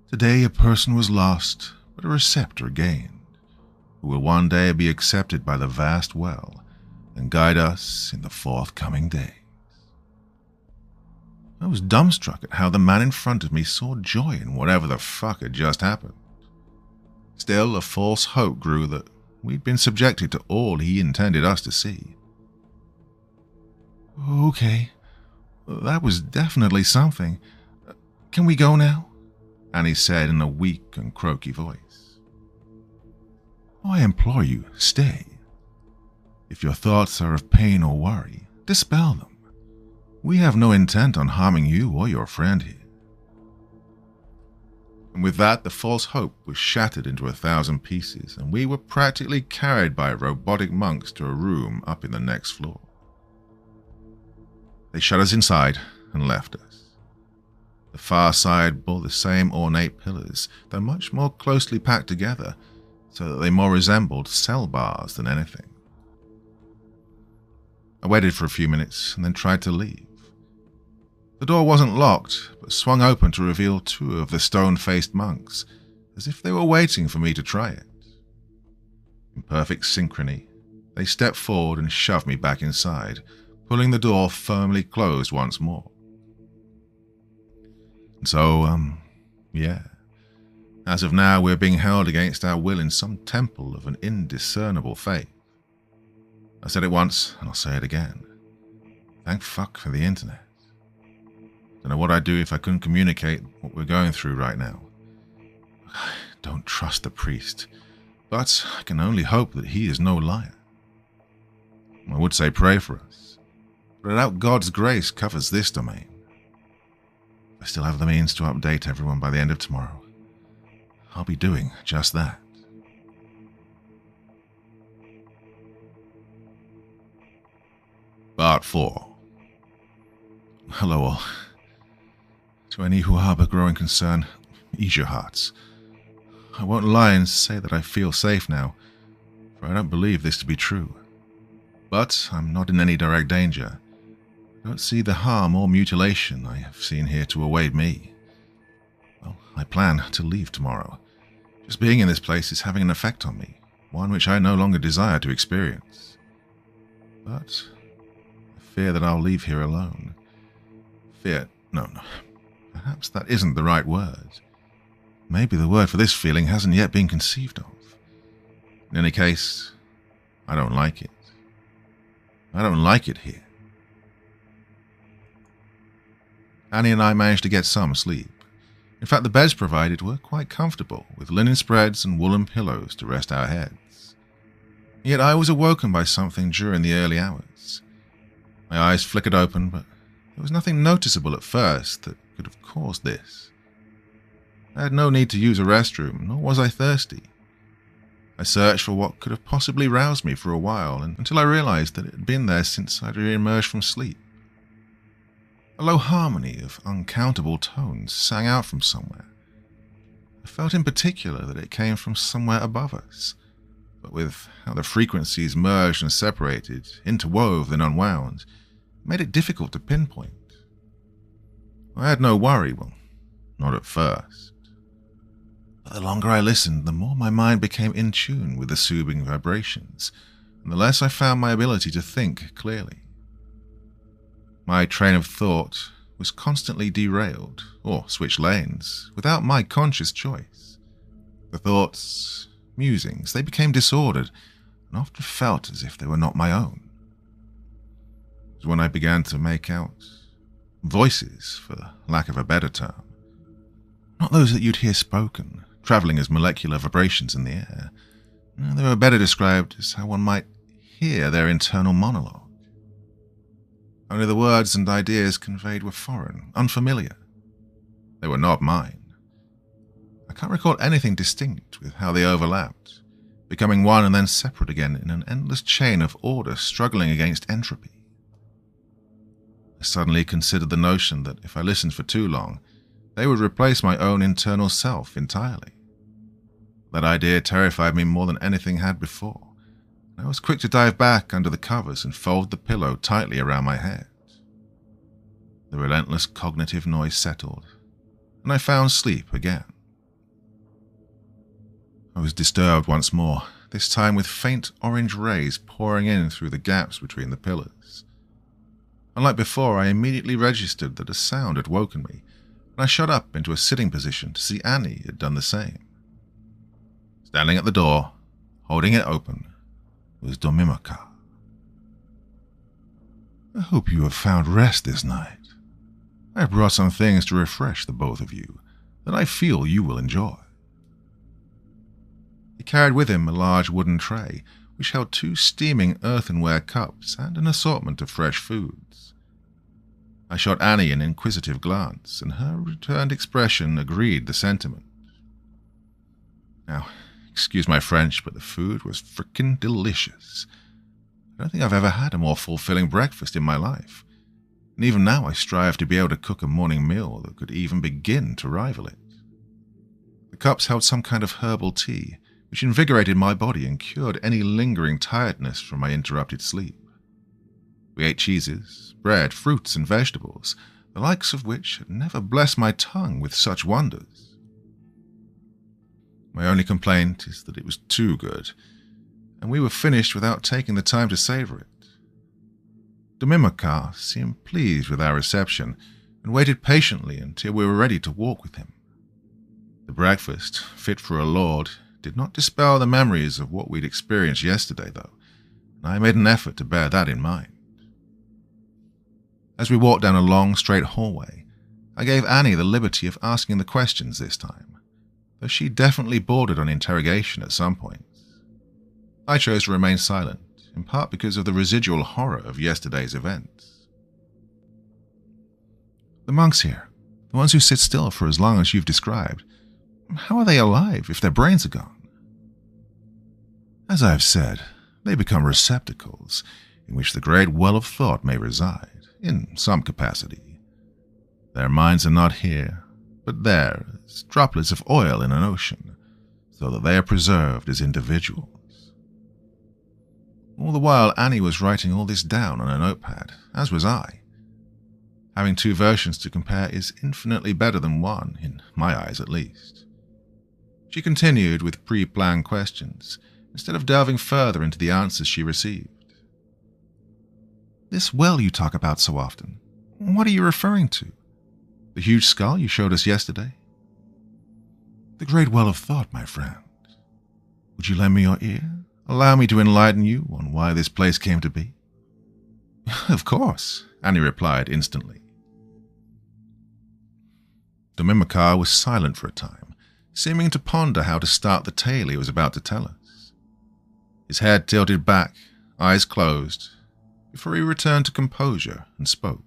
Today a person was lost, but a receptor gained, who will one day be accepted by the vast well and guide us in the forthcoming days." I was dumbstruck at how the man in front of me saw joy in whatever the fuck had just happened. Still, a false hope grew that we'd been subjected to all he intended us to see. "Okay, that was definitely something. Can we go now?" Annie said in a weak and croaky voice. "I implore you, stay. If your thoughts are of pain or worry, dispel them. We have no intent on harming you or your friend here." And with that, the false hope was shattered into 1,000 pieces, and we were practically carried by robotic monks to a room up in the next floor. They shut us inside and left us. The far side bore the same ornate pillars, though much more closely packed together, so that they more resembled cell bars than anything. I waited for a few minutes and then tried to leave. The door wasn't locked, but swung open to reveal 2 of the stone-faced monks, as if they were waiting for me to try it. In perfect synchrony, they stepped forward and shoved me back inside, pulling the door firmly closed once more. And so, as of now we're being held against our will in some temple of an indiscernible faith. I said it once, and I'll say it again. Thank fuck for the internet. Don't know what I'd do if I couldn't communicate what we're going through right now. I don't trust the priest, but I can only hope that he is no liar. I would say pray for us, but I doubt God's grace covers this domain. If I still have the means to update everyone by the end of tomorrow, I'll be doing just that. Part 4. Hello all. To any who harbor growing concern, ease your hearts. I won't lie and say that I feel safe now, for I don't believe this to be true. But I'm not in any direct danger. I don't see the harm or mutilation I have seen here to await me. Well, I plan to leave tomorrow. Just being in this place is having an effect on me, one which I no longer desire to experience. But I fear that I'll leave here alone. No. Perhaps that isn't the right word. Maybe the word for this feeling hasn't yet been conceived of. In any case, I don't like it. I don't like it here. Annie and I managed to get some sleep. In fact, the beds provided were quite comfortable, with linen spreads and woolen pillows to rest our heads. Yet I was awoken by something during the early hours. My eyes flickered open, but there was nothing noticeable at first that could have caused this. I had no need to use a restroom, nor was I thirsty. I searched for what could have possibly roused me for a while, until I realized that it had been there since I'd re-emerged from sleep. A low harmony of uncountable tones sang out from somewhere. I felt in particular that it came from somewhere above us, but with how the frequencies merged and separated, interwove and unwound, it made it difficult to pinpoint. I had no worry, well, not at first. But the longer I listened, the more my mind became in tune with the soothing vibrations, and the less I found my ability to think clearly. My train of thought was constantly derailed, or switched lanes, without my conscious choice. The thoughts, musings, they became disordered, and often felt as if they were not my own. It was when I began to make out voices, for lack of a better term. Not those that you'd hear spoken, travelling as molecular vibrations in the air. They were better described as how one might hear their internal monologue. Only the words and ideas conveyed were foreign, unfamiliar. They were not mine. I can't recall anything distinct with how they overlapped, becoming one and then separate again in an endless chain of order struggling against entropy. I suddenly considered the notion that if I listened for too long, they would replace my own internal self entirely. That idea terrified me more than anything had before, and I was quick to dive back under the covers and fold the pillow tightly around my head. The relentless cognitive noise settled, and I found sleep again. I was disturbed once more, this time with faint orange rays pouring in through the gaps between the pillars. Unlike before, I immediately registered that a sound had woken me, and I shot up into a sitting position to see Annie had done the same. Standing at the door, holding it open, was Domimaka. "I hope you have found rest this night. I have brought some things to refresh the both of you that I feel you will enjoy." He carried with him a large wooden tray, which held 2 steaming earthenware cups and an assortment of fresh foods. I shot Annie an inquisitive glance, and her returned expression agreed the sentiment. Now, excuse my French, but the food was frickin' delicious. I don't think I've ever had a more fulfilling breakfast in my life, and even now I strive to be able to cook a morning meal that could even begin to rival it. The cups held some kind of herbal tea, which invigorated my body and cured any lingering tiredness from my interrupted sleep. We ate cheeses, bread, fruits, and vegetables, the likes of which had never blessed my tongue with such wonders. My only complaint is that it was too good, and we were finished without taking the time to savor it. Domimaka seemed pleased with our reception and waited patiently until we were ready to walk with him. The breakfast, fit for a lord, did not dispel the memories of what we'd experienced yesterday, though, and I made an effort to bear that in mind. As we walked down a long, straight hallway, I gave Annie the liberty of asking the questions this time, though she definitely bordered on interrogation at some points. I chose to remain silent, in part because of the residual horror of yesterday's events. "The monks here, the ones who sit still for as long as you've described, how are they alive if their brains are gone?" "As I have said, they become receptacles in which the great well of thought may reside, in some capacity. Their minds are not here, but there, as droplets of oil in an ocean, so that they are preserved as individuals." All the while, Annie was writing all this down on a notepad, as was I. Having 2 versions to compare is infinitely better than one, in my eyes at least. She continued with pre-planned questions, instead of delving further into the answers she received. "This well you talk about so often, what are you referring to? The huge skull you showed us yesterday?" "The great well of thought, my friend. Would you lend me your ear? Allow me to enlighten you on why this place came to be?" "Of course," Annie replied instantly. Domimaka was silent for a time, seeming to ponder how to start the tale he was about to tell us. His head tilted back, eyes closed, before he returned to composure and spoke.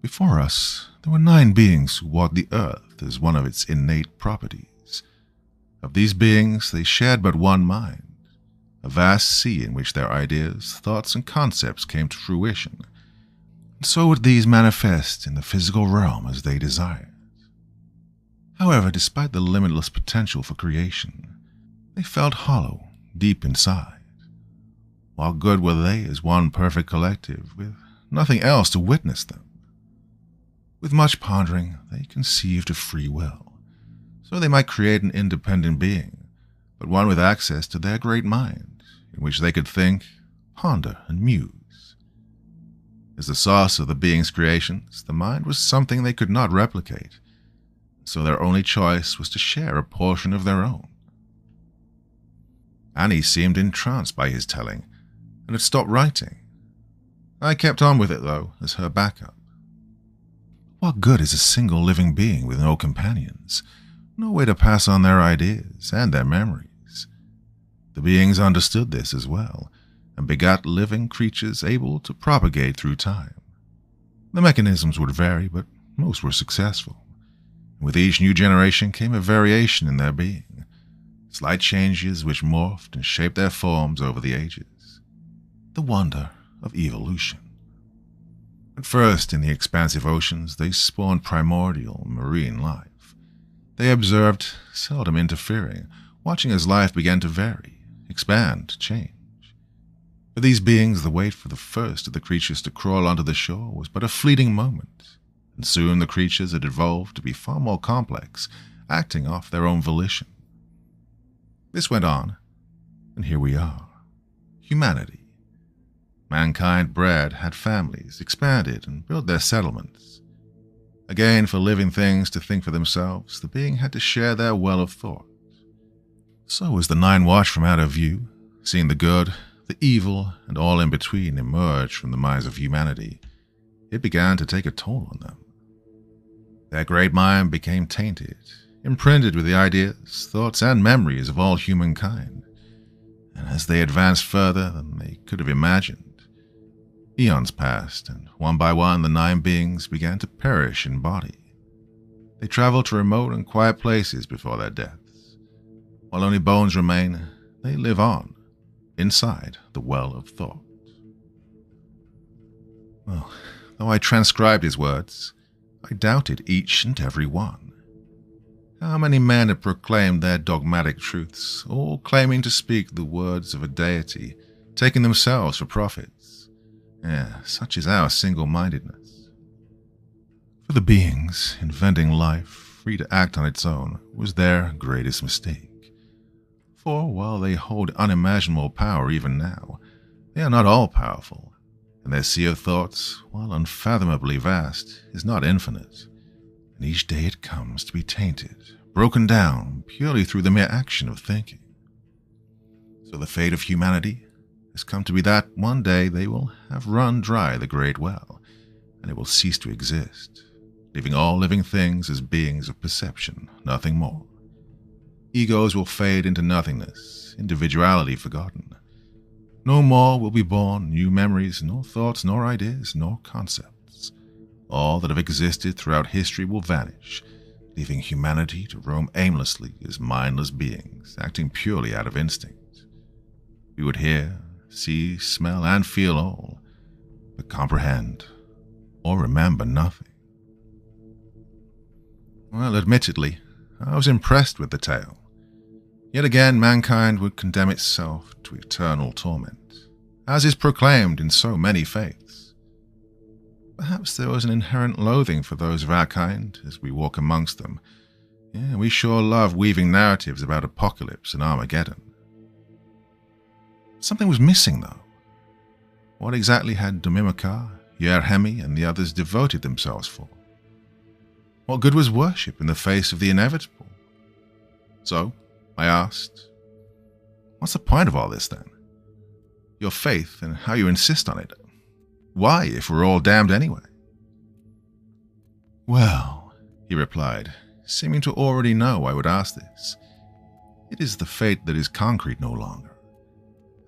"Before us, there were 9 beings who walked the earth as one of its innate properties. Of these beings, they shared but one mind, a vast sea in which their ideas, thoughts, and concepts came to fruition. And so would these manifest in the physical realm as they desired. However, despite the limitless potential for creation, they felt hollow deep inside. While good were they as one perfect collective, with nothing else to witness them. With much pondering, they conceived of free will, so they might create an independent being, but one with access to their great mind, in which they could think, ponder, and muse. As the source of the being's creations, the mind was something they could not replicate, so their only choice was to share a portion of their own. Annie seemed entranced by his telling, and had stopped writing. I kept on with it, though, as her backup. What good is a single living being with no companions, no way to pass on their ideas and their memories? The beings understood this as well, and begot living creatures able to propagate through time. The mechanisms would vary, but most were successful. With each new generation came a variation in their being, slight changes which morphed and shaped their forms over the ages. The wonder of evolution. At first, in the expansive oceans, they spawned primordial marine life. They observed, seldom interfering, watching as life began to vary, expand, change. For these beings, the wait for the first of the creatures to crawl onto the shore was but a fleeting moment, and soon the creatures had evolved to be far more complex, acting off their own volition. This went on, and here we are. Humanity. Mankind bred, had families, expanded, and built their settlements. Again, for living things to think for themselves, the being had to share their well of thought. So as the nine watched from out of view, seeing the good, the evil, and all in between emerge from the minds of humanity, it began to take a toll on them. Their great mind became tainted, imprinted with the ideas, thoughts, and memories of all humankind, and as they advanced further than they could have imagined, eons passed, and one by one the nine beings began to perish in body. They traveled to remote and quiet places before their deaths. While only bones remain, they live on, inside the well of thought. Well, though I transcribed his words, I doubted each and every one. How many men had proclaimed their dogmatic truths, all claiming to speak the words of a deity, taking themselves for prophets? Such is our single-mindedness. For the beings, inventing life, free to act on its own, was their greatest mistake. For while they hold unimaginable power even now, they are not all-powerful, and their sea of thoughts, while unfathomably vast, is not infinite, and each day it comes to be tainted, broken down purely through the mere action of thinking. So the fate of humanity has come to be that one day they will have run dry the great well, and it will cease to exist, leaving all living things as beings of perception, nothing more. Egos will fade into nothingness, individuality forgotten. No more will be born new memories, nor thoughts, nor ideas, nor concepts. All that have existed throughout history will vanish, leaving humanity to roam aimlessly as mindless beings, acting purely out of instinct. We would hear, see, smell, and feel all, but comprehend or remember nothing. Well, admittedly, I was impressed with the tale. Yet again, mankind would condemn itself to eternal torment, as is proclaimed in so many faiths. Perhaps there was an inherent loathing for those of our kind as we walk amongst them. We sure love weaving narratives about apocalypse and Armageddon. Something was missing, though. What exactly had Domimika, Yerhemi, and the others devoted themselves for? What good was worship in the face of the inevitable? So, I asked, what's the point of all this, then? Your faith and how you insist on it. Why, if we're all damned anyway? Well, he replied, seeming to already know I would ask this, it is the fate that is concrete no longer.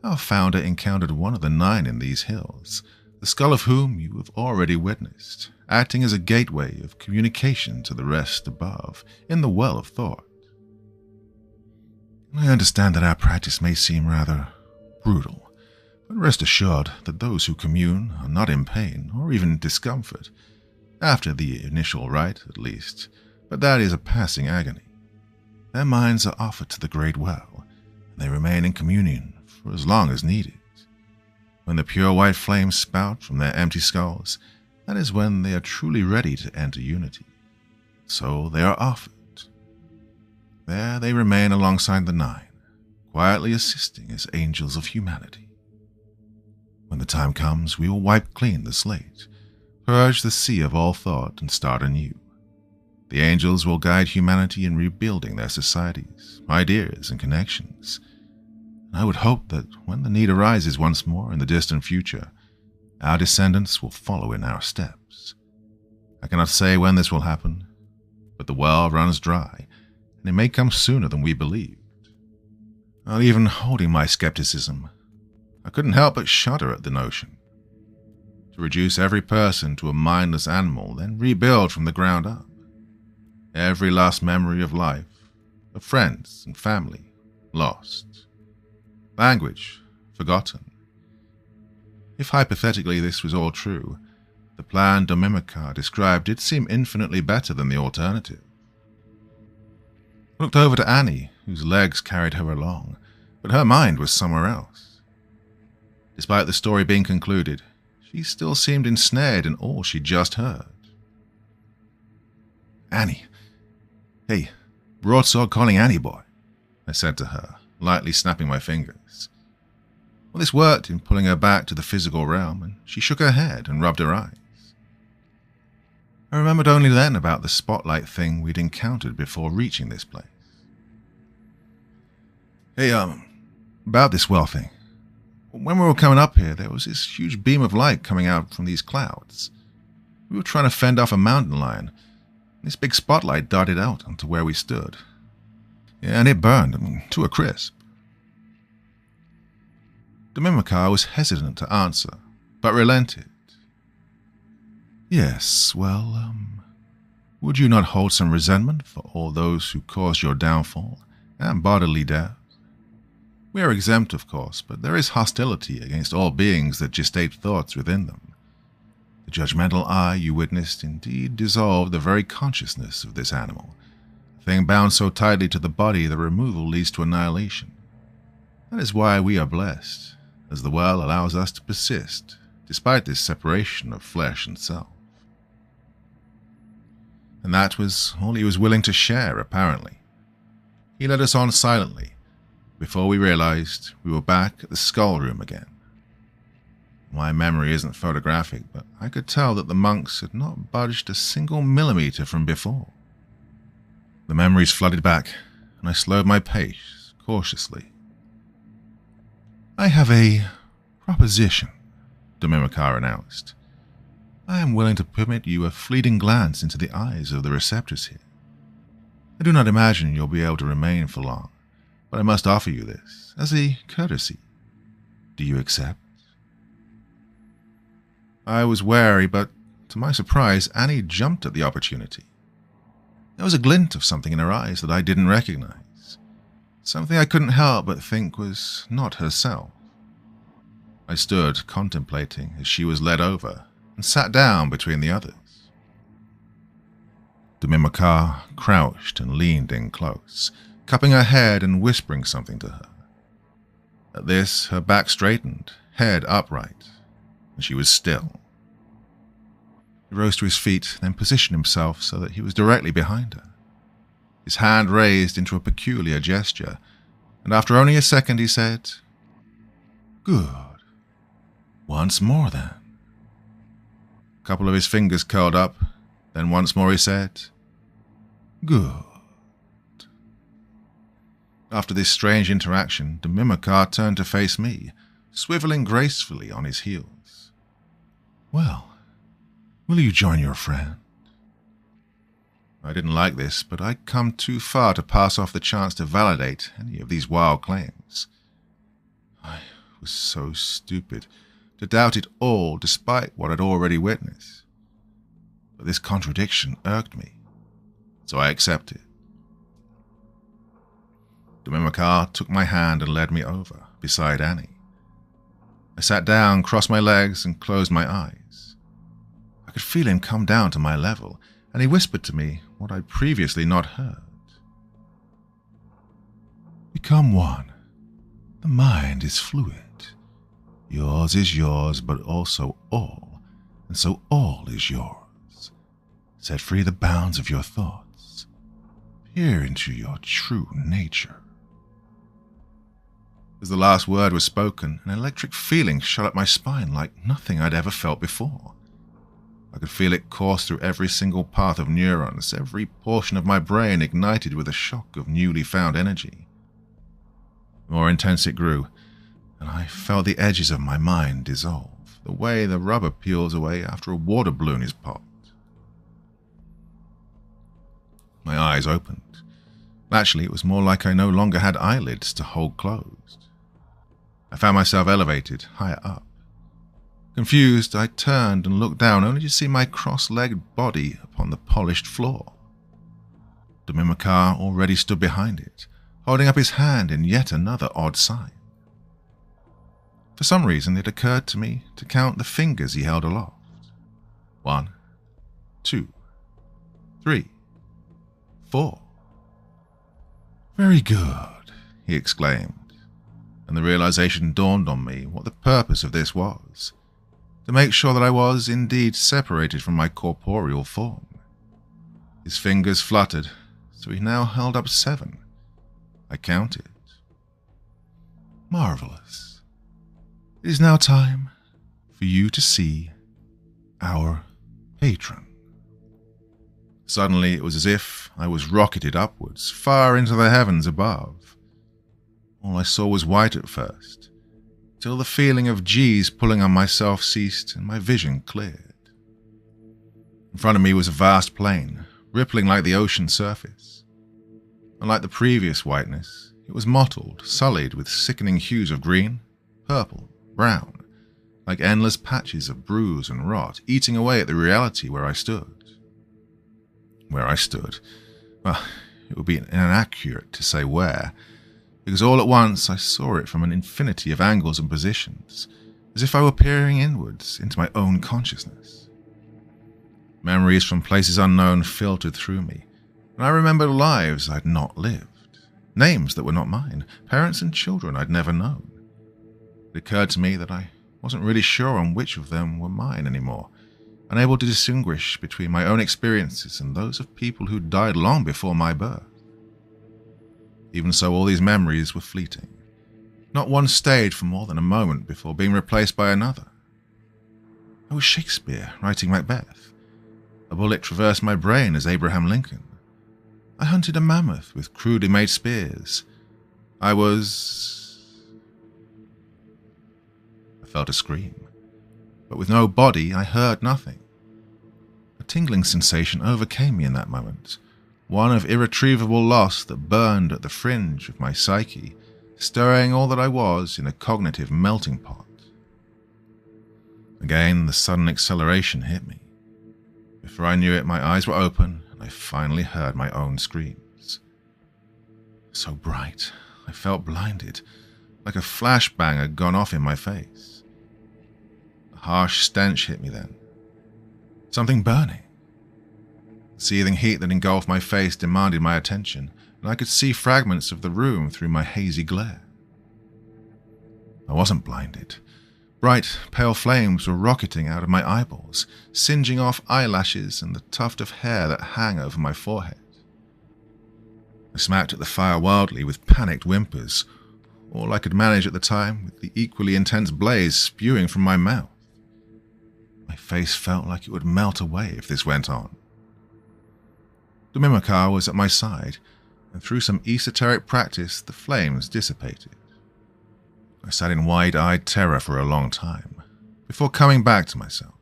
Our founder encountered one of the nine in these hills, the skull of whom you have already witnessed, acting as a gateway of communication to the rest above, in the well of thought. I understand that our practice may seem rather brutal, but rest assured that those who commune are not in pain or even discomfort, after the initial rite at least, but that is a passing agony. Their minds are offered to the great well, and they remain in communion for as long as needed. When the pure white flames spout from their empty skulls, that is when they are truly ready to enter unity. So they are offered. There they remain alongside the nine, quietly assisting as angels of humanity. When the time comes, we will wipe clean the slate, purge the sea of all thought, and start anew. The angels will guide humanity in rebuilding their societies, ideas, and connections. I would hope that when the need arises once more in the distant future, our descendants will follow in our steps. I cannot say when this will happen, but the well runs dry, and it may come sooner than we believed. While even holding my skepticism, I couldn't help but shudder at the notion. To reduce every person to a mindless animal, then rebuild from the ground up. Every last memory of life, of friends and family, lost. Language forgotten. If hypothetically this was all true, the plan Domimicar described did seem infinitely better than the alternative. I looked over to Annie, whose legs carried her along, but her mind was somewhere else. Despite the story being concluded, she still seemed ensnared in all she'd just heard. "Annie. Hey, broadsword calling Annie, boy," I said to her, lightly snapping my fingers. Well, this worked in pulling her back to the physical realm, and she shook her head and rubbed her eyes. I remembered only then about the spotlight thing we'd encountered before reaching this place. "Hey, about this well thing. When we were coming up here, there was this huge beam of light coming out from these clouds. We were trying to fend off a mountain lion. This big spotlight darted out onto where we stood. Yeah, and it burned, to a crisp." Domimicar was hesitant to answer, but relented. "Yes, well, would you not hold some resentment for all those who caused your downfall and bodily death? We are exempt, of course, but there is hostility against all beings that gestate thoughts within them. The judgmental eye you witnessed indeed dissolved the very consciousness of this animal, a thing bound so tightly to the body that removal leads to annihilation. That is why we are blessed, as the well allows us to persist, despite this separation of flesh and self." And that was all he was willing to share, apparently. He led us on silently, before we realized we were back at the skull room again. My memory isn't photographic, but I could tell that the monks had not budged a single millimeter from before. The memories flooded back, and I slowed my pace cautiously. "I have a proposition," Domimicar announced. "I am willing to permit you a fleeting glance into the eyes of the receptors here. I do not imagine you'll be able to remain for long, but I must offer you this as a courtesy. Do you accept?" I was wary, but to my surprise, Annie jumped at the opportunity. There was a glint of something in her eyes that I didn't recognize, something I couldn't help but think was not herself. I stood contemplating as she was led over and sat down between the others. Domimicar crouched and leaned in close, cupping her head and whispering something to her. At this, her back straightened, head upright, and she was still. He rose to his feet, then positioned himself so that he was directly behind her. His hand raised into a peculiar gesture, and after only a second he said, "Good. Once more, then." A couple of his fingers curled up, then once more he said, "Good." After this strange interaction, Domimicar turned to face me, swiveling gracefully on his heels. "Well, will you join your friend?" I didn't like this, but I'd come too far to pass off the chance to validate any of these wild claims. I was so stupid to doubt it all despite what I'd already witnessed. But this contradiction irked me, so I accepted. Domimicar took my hand and led me over, beside Annie. I sat down, crossed my legs, and closed my eyes. I could feel him come down to my level, and he whispered to me what I'd previously not heard. "Become one. The mind is fluid. Yours is yours, but also all, and so all is yours. Set free the bounds of your thoughts. Peer into your true nature." As the last word was spoken, an electric feeling shot up my spine like nothing I'd ever felt before. I could feel it course through every single path of neurons, every portion of my brain ignited with a shock of newly found energy. The more intense it grew, and I felt the edges of my mind dissolve, the way the rubber peels away after a water balloon is popped. My eyes opened. Actually, it was more like I no longer had eyelids to hold closed. I found myself elevated, higher up. Confused, I turned and looked down, only to see my cross-legged body upon the polished floor. Domimicar already stood behind it, holding up his hand in yet another odd sign. For some reason, it occurred to me to count the fingers he held aloft. 1, 2, 3, 4. "Very good," he exclaimed, and the realization dawned on me what the purpose of this was, to make sure that I was indeed separated from my corporeal form. His fingers fluttered, so he now held up 7. I counted. "Marvelous. It is now time for you to see our patron." Suddenly, it was as if I was rocketed upwards, far into the heavens above. All I saw was white at first, till the feeling of G's pulling on myself ceased and my vision cleared. In front of me was a vast plain, rippling like the ocean surface. Unlike the previous whiteness, it was mottled, sullied with sickening hues of green, purple, brown, like endless patches of bruise and rot, eating away at the reality where I stood. Well, it would be inaccurate to say where, because all at once I saw it from an infinity of angles and positions, as if I were peering inwards into my own consciousness. Memories from places unknown filtered through me, and I remembered lives I'd not lived, names that were not mine, parents and children I'd never known. It occurred to me that I wasn't really sure on which of them were mine anymore, unable to distinguish between my own experiences and those of people who died long before my birth. Even so, all these memories were fleeting. Not one stayed for more than a moment before being replaced by another. I was Shakespeare writing Macbeth. A bullet traversed my brain as Abraham Lincoln. I hunted a mammoth with crudely made spears. I felt a scream, but with no body, I heard nothing. A tingling sensation overcame me in that moment, one of irretrievable loss that burned at the fringe of my psyche, stirring all that I was in a cognitive melting pot. Again, the sudden acceleration hit me. Before I knew it, my eyes were open, and I finally heard my own screams. So bright, I felt blinded, like a flashbang had gone off in my face. A harsh stench hit me then. Something burning. The seething heat that engulfed my face demanded my attention, and I could see fragments of the room through my hazy glare. I wasn't blinded. Bright, pale flames were rocketing out of my eyeballs, singeing off eyelashes and the tuft of hair that hung over my forehead. I smacked at the fire wildly with panicked whimpers, all I could manage at the time with the equally intense blaze spewing from my mouth. My face felt like it would melt away if this went on. The Mimicar was at my side, and through some esoteric practice the flames dissipated. I sat in wide-eyed terror for a long time, before coming back to myself.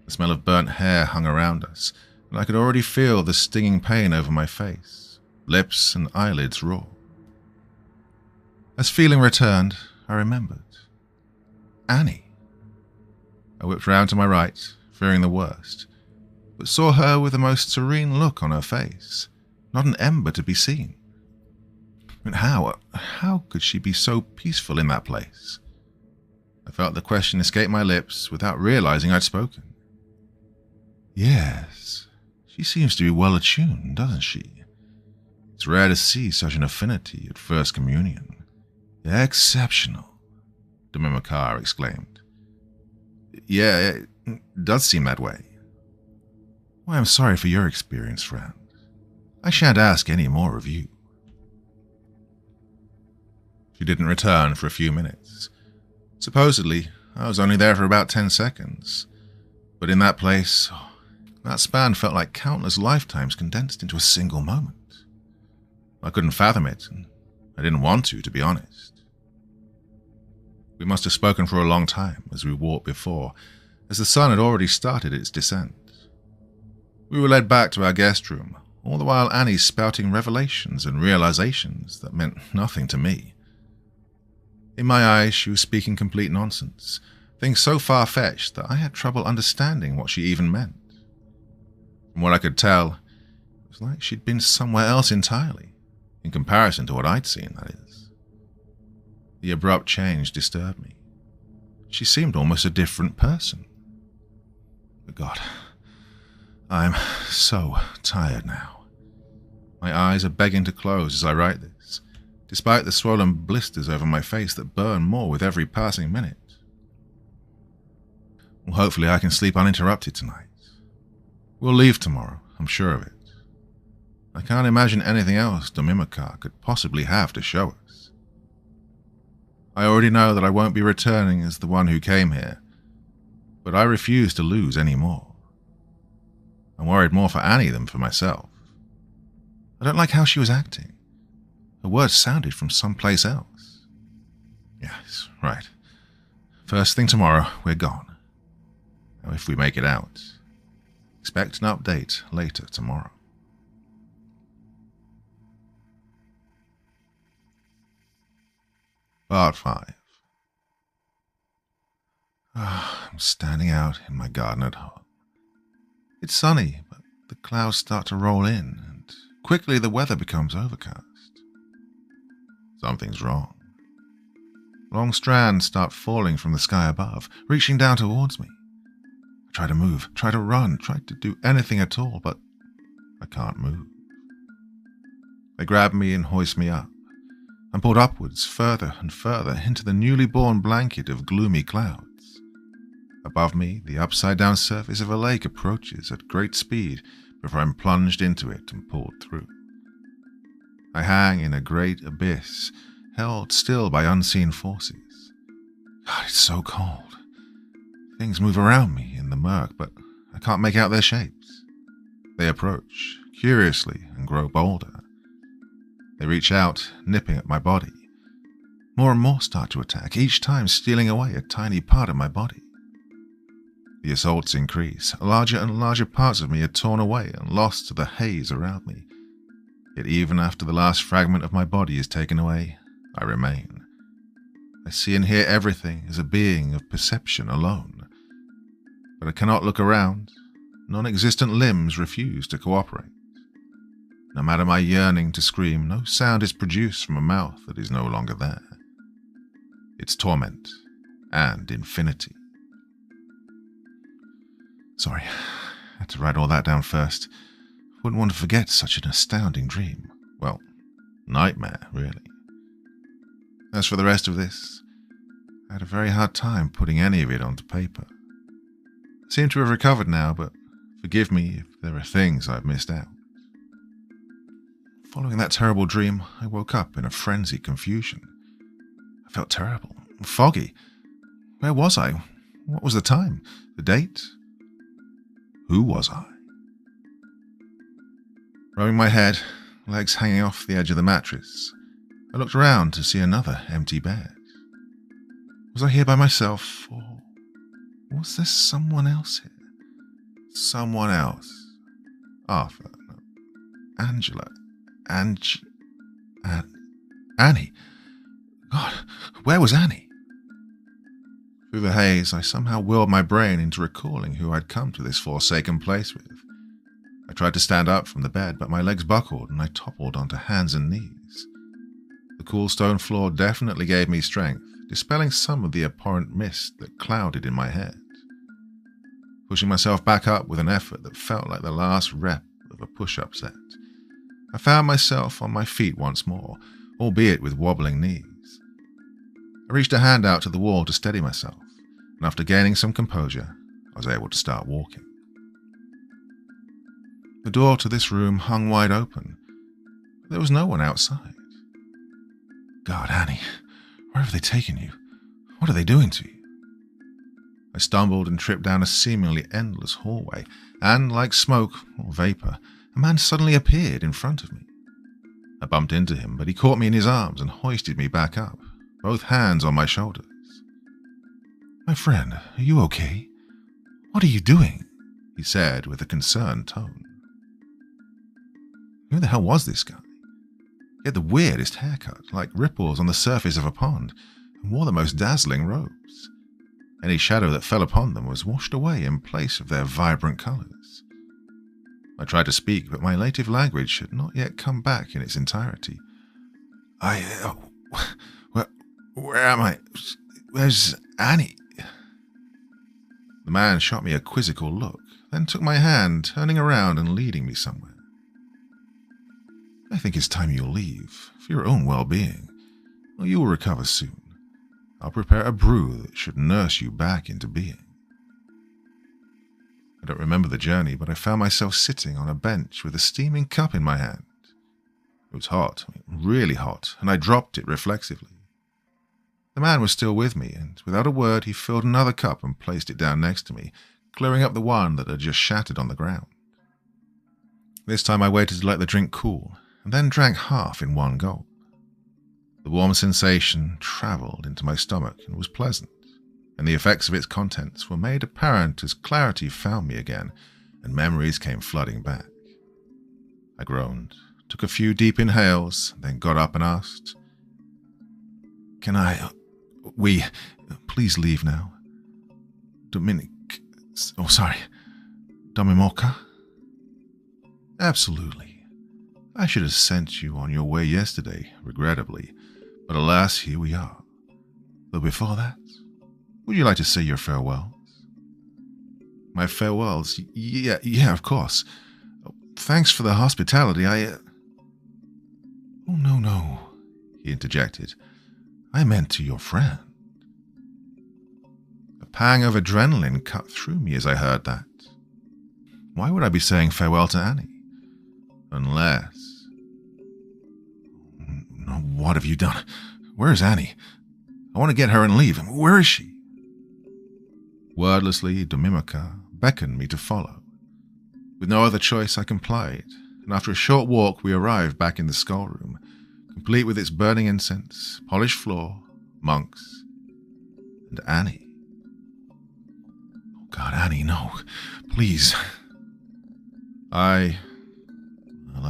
The smell of burnt hair hung around us, and I could already feel the stinging pain over my face, lips and eyelids raw. As feeling returned, I remembered. Annie. I whipped round to my right, fearing the worst, but saw her with the most serene look on her face, not an ember to be seen. But how could she be so peaceful in that place? I felt the question escape my lips without realizing I'd spoken. Yes, she seems to be well attuned, doesn't she? It's rare to see such an affinity at first communion. Exceptional, the Mimicar exclaimed. Yeah, it does seem that way. Well, I'm sorry for your experience, friend. I shan't ask any more of you. She didn't return for a few minutes. Supposedly, I was only there for about 10 seconds. But in that place, that span felt like countless lifetimes condensed into a single moment. I couldn't fathom it, and I didn't want to be honest. We must have spoken for a long time as we walked before, as the sun had already started its descent. We were led back to our guest room, all the while Annie spouting revelations and realizations that meant nothing to me. In my eyes, she was speaking complete nonsense, things so far-fetched that I had trouble understanding what she even meant. From what I could tell, it was like she'd been somewhere else entirely, In comparison to what I'd seen, that is. The abrupt change disturbed me. She seemed almost a different person. But God, I'm so tired now. My eyes are begging to close as I write this, despite the swollen blisters over my face that burn more with every passing minute. Well, hopefully I can sleep uninterrupted tonight. We'll leave tomorrow, I'm sure of it. I can't imagine anything else Domimikar could possibly have to show us. I already know that I won't be returning as the one who came here, but I refuse to lose any more. I'm worried more for Annie than for myself. I don't like how she was acting. Her words sounded from someplace else. Yes, right. First thing tomorrow, we're gone. Now, if we make it out, expect an update later tomorrow. Part 5. I'm standing out in my garden at home. It's sunny, but the clouds start to roll in, and quickly the weather becomes overcast. Something's wrong. Long strands start falling from the sky above, reaching down towards me. I try to move, try to run, try to do anything at all, but I can't move. They grab me and hoist me up. I'm pulled upwards, further and further, into the newly born blanket of gloomy clouds. Above me, the upside-down surface of a lake approaches at great speed before I'm plunged into it and pulled through. I hang in a great abyss, held still by unseen forces. God, it's so cold. Things move around me in the murk, but I can't make out their shapes. They approach, curiously, and grow bolder. They reach out, nipping at my body. More and more start to attack, each time stealing away a tiny part of my body. The assaults increase. Larger and larger parts of me are torn away and lost to the haze around me. Yet even after the last fragment of my body is taken away, I remain. I see and hear everything as a being of perception alone. But I cannot look around. Non-existent limbs refuse to cooperate. No matter my yearning to scream, no sound is produced from a mouth that is no longer there. It's torment and infinity. Sorry, I had to write all that down first. Wouldn't want to forget such an astounding dream. Well, nightmare, really. As for the rest of this, I had a very hard time putting any of it onto paper. I seem to have recovered now, but forgive me if there are things I've missed out. Following that terrible dream, I woke up in a frenzied confusion. I felt terrible, foggy. Where was I? What was the time? The date? Who was I? Rubbing my head, legs hanging off the edge of the mattress, I looked around to see another empty bed. Was I here by myself, or was there someone else here? Someone else. Arthur. No. Angela. Annie. God, where was Annie? Through the haze, I somehow willed my brain into recalling who I'd come to this forsaken place with. I tried to stand up from the bed, but my legs buckled and I toppled onto hands and knees. The cool stone floor definitely gave me strength, dispelling some of the abhorrent mist that clouded in my head. Pushing myself back up with an effort that felt like the last rep of a push-up set, I found myself on my feet once more, albeit with wobbling knees. I reached a hand out to the wall to steady myself, and after gaining some composure, I was able to start walking. The door to this room hung wide open, but there was no one outside. God, Annie, where have they taken you? What are they doing to you? I stumbled and tripped down a seemingly endless hallway, and, like smoke or vapor, a man suddenly appeared in front of me. I bumped into him, but he caught me in his arms and hoisted me back up, both hands on my shoulders. My friend, are you okay? What are you doing? He said with a concerned tone. Who the hell was this guy? He had the weirdest haircut, like ripples on the surface of a pond, and wore the most dazzling robes. Any shadow that fell upon them was washed away in place of their vibrant colours. I tried to speak, but my native language had not yet come back in its entirety, Where, where am I? Where's Annie? The man shot me a quizzical look, then took my hand, turning around and leading me somewhere. I think it's time you leave, for your own well-being. Well, you will recover soon. I'll prepare a brew that should nurse you back into being. I don't remember the journey, but I found myself sitting on a bench with a steaming cup in my hand. It was hot, really hot, and I dropped it reflexively. The man was still with me, and without a word he filled another cup and placed it down next to me, clearing up the one that had just shattered on the ground. This time I waited to let the drink cool, and then drank half in one gulp. The warm sensation travelled into my stomach and was pleasant, and the effects of its contents were made apparent as clarity found me again, and memories came flooding back. I groaned, took a few deep inhales, then got up and asked, "Can we please leave now? Domimoka?" "Absolutely. I should have sent you on your way yesterday, regrettably, but alas, here we are. Though before that, would you like to say your farewells?" "My farewells? Yeah, of course. Thanks for the hospitality. "Oh, no," he interjected. "I meant to your friend." A pang of adrenaline cut through me as I heard that. Why would I be saying farewell to Annie? Unless... What have you done? Where is Annie? I want to get her and leave. Where is she? Wordlessly, Domimoka beckoned me to follow. With no other choice, I complied, and after a short walk we arrived back in the skullroom, complete with its burning incense, polished floor, monks, and Annie. Oh God, Annie, no. Please. I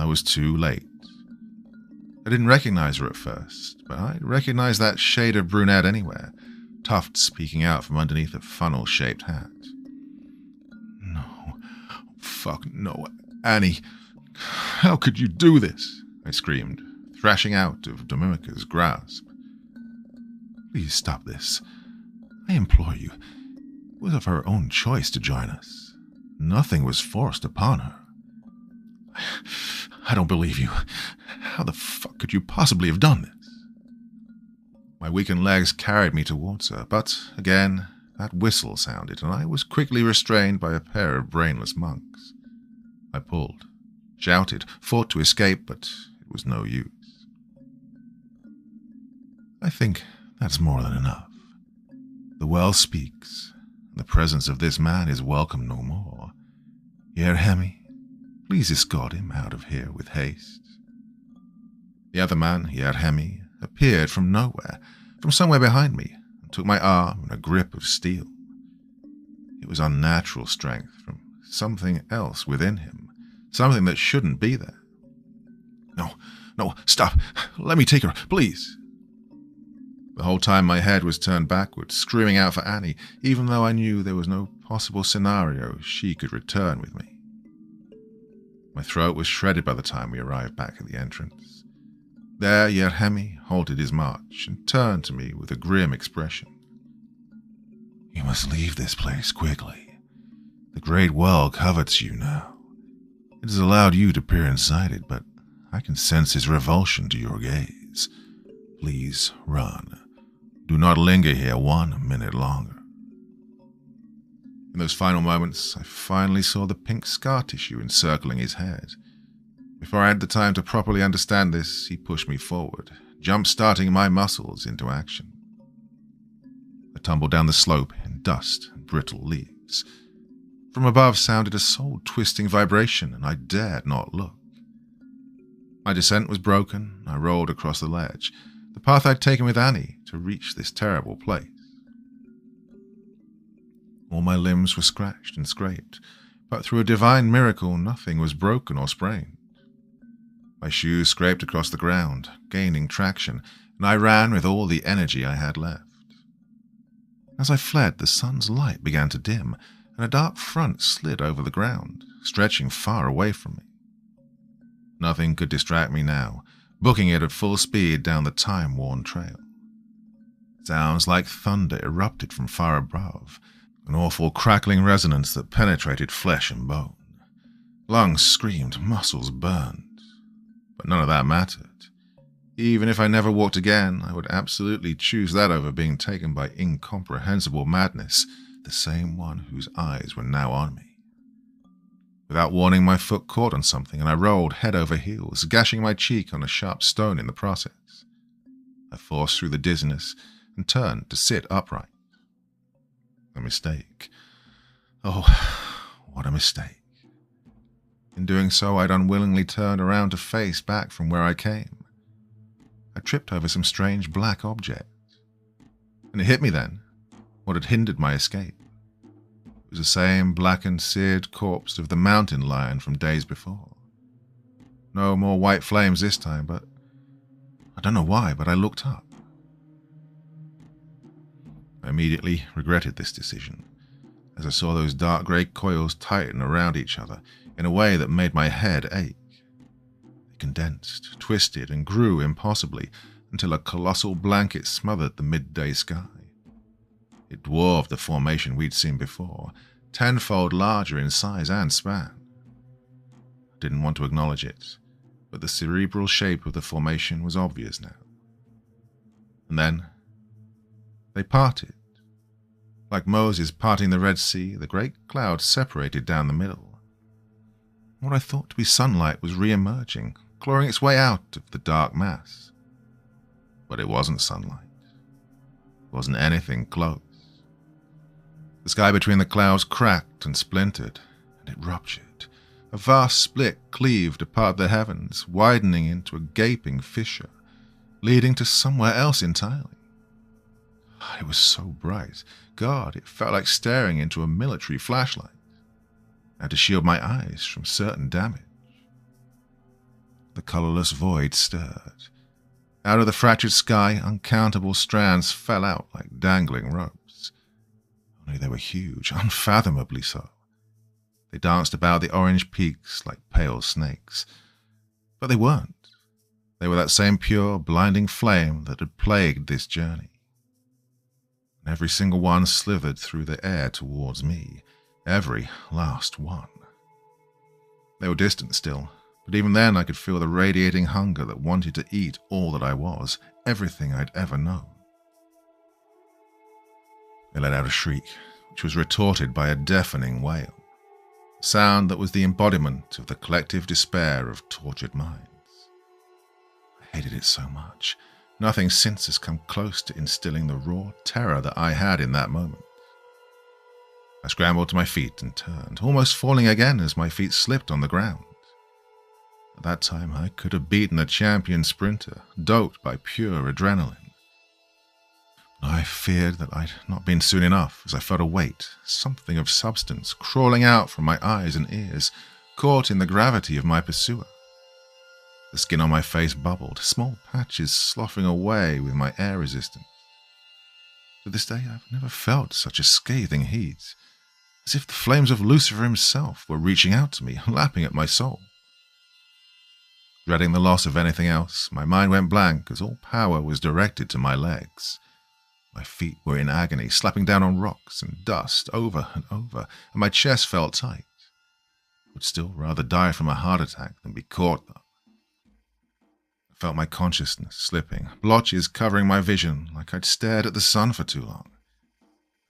was too late. I didn't recognize her at first, but I recognized that shade of brunette anywhere, tufts peeking out from underneath a funnel-shaped hat. No. Fuck no. Annie, how could you do this? I screamed, thrashing out of Domimoka's grasp. Please stop this. I implore you. It was of her own choice to join us. Nothing was forced upon her. I don't believe you. How the fuck could you possibly have done this? My weakened legs carried me towards her, but again, that whistle sounded, and I was quickly restrained by a pair of brainless monks. I pulled, shouted, fought to escape, but it was no use. I think that's more than enough. The well speaks, and the presence of this man is welcome no more. Yerhemi, please escort him out of here with haste. The other man, Yerhemi, appeared from nowhere, from somewhere behind me, and took my arm in a grip of steel. It was unnatural strength from something else within him, something that shouldn't be there. No, stop. Let me take her, please. The whole time my head was turned backwards, screaming out for Annie, even though I knew there was no possible scenario she could return with me. My throat was shredded by the time we arrived back at the entrance. There, Yerhemi halted his march and turned to me with a grim expression. You must leave this place quickly. The great well covets you now. It has allowed you to peer inside it, but I can sense his revulsion to your gaze. Please run. Do not linger here 1 minute longer. In those final moments, I finally saw the pink scar tissue encircling his head. Before I had the time to properly understand this, he pushed me forward, jump-starting my muscles into action. I tumbled down the slope in dust and brittle leaves. From above sounded a soul-twisting vibration, and I dared not look. My descent was broken. I rolled across the ledge, the path I'd taken with Annie to reach this terrible place. All my limbs were scratched and scraped, but through a divine miracle nothing was broken or sprained. My shoes scraped across the ground, gaining traction, and I ran with all the energy I had left. As I fled, the sun's light began to dim, and a dark front slid over the ground, stretching far away from me. Nothing could distract me now. booking it at full speed down the time-worn trail. Sounds like thunder erupted from far above, an awful crackling resonance that penetrated flesh and bone. Lungs screamed, muscles burned. But none of that mattered. Even if I never walked again, I would absolutely choose that over being taken by incomprehensible madness, the same one whose eyes were now on me. Without warning, my foot caught on something, and I rolled head over heels, gashing my cheek on a sharp stone in the process. I forced through the dizziness and turned to sit upright. A mistake. Oh, what a mistake. In doing so, I'd unwillingly turned around to face back from where I came. I tripped over some strange black object. And it hit me then, what had hindered my escape. It was the same blackened, seared corpse of the mountain lion from days before. No more white flames this time, but I don't know why, but I looked up. I immediately regretted this decision, as I saw those dark grey coils tighten around each other in a way that made my head ache. They condensed, twisted, and grew impossibly until a colossal blanket smothered the midday sky. It dwarfed the formation we'd seen before, tenfold larger in size and span. I didn't want to acknowledge it, but the cerebral shape of the formation was obvious now. And then they parted. Like Moses parting the Red Sea, the great cloud separated down the middle. What I thought to be sunlight was re-emerging, clawing its way out of the dark mass. But it wasn't sunlight. It wasn't anything close. The sky between the clouds cracked and splintered, and it ruptured. A vast split cleaved apart the heavens, widening into a gaping fissure, leading to somewhere else entirely. It was so bright. God, it felt like staring into a military flashlight. I had to shield my eyes from certain damage. The colourless void stirred. Out of the fractured sky, uncountable strands fell out like dangling ropes. Only they were huge, unfathomably so. They danced about the orange peaks like pale snakes. But they weren't. They were that same pure, blinding flame that had plagued this journey. And every single one slithered through the air towards me. Every last one. They were distant still, but even then I could feel the radiating hunger that wanted to eat all that I was, everything I'd ever known. They let out a shriek, which was retorted by a deafening wail, a sound that was the embodiment of the collective despair of tortured minds. I hated it so much. Nothing since has come close to instilling the raw terror that I had in that moment. I scrambled to my feet and turned, almost falling again as my feet slipped on the ground. At that time, I could have beaten a champion sprinter, doped by pure adrenaline. I feared that I'd not been soon enough as I felt a weight, something of substance, crawling out from my eyes and ears, caught in the gravity of my pursuer. The skin on my face bubbled, small patches sloughing away with my air resistance. To this day, I've never felt such a scathing heat, as if the flames of Lucifer himself were reaching out to me, lapping at my soul. Dreading the loss of anything else, my mind went blank as all power was directed to my legs. My feet were in agony, slapping down on rocks and dust over and over, and my chest felt tight. I would still rather die from a heart attack than be caught, though. I felt my consciousness slipping, blotches covering my vision like I'd stared at the sun for too long.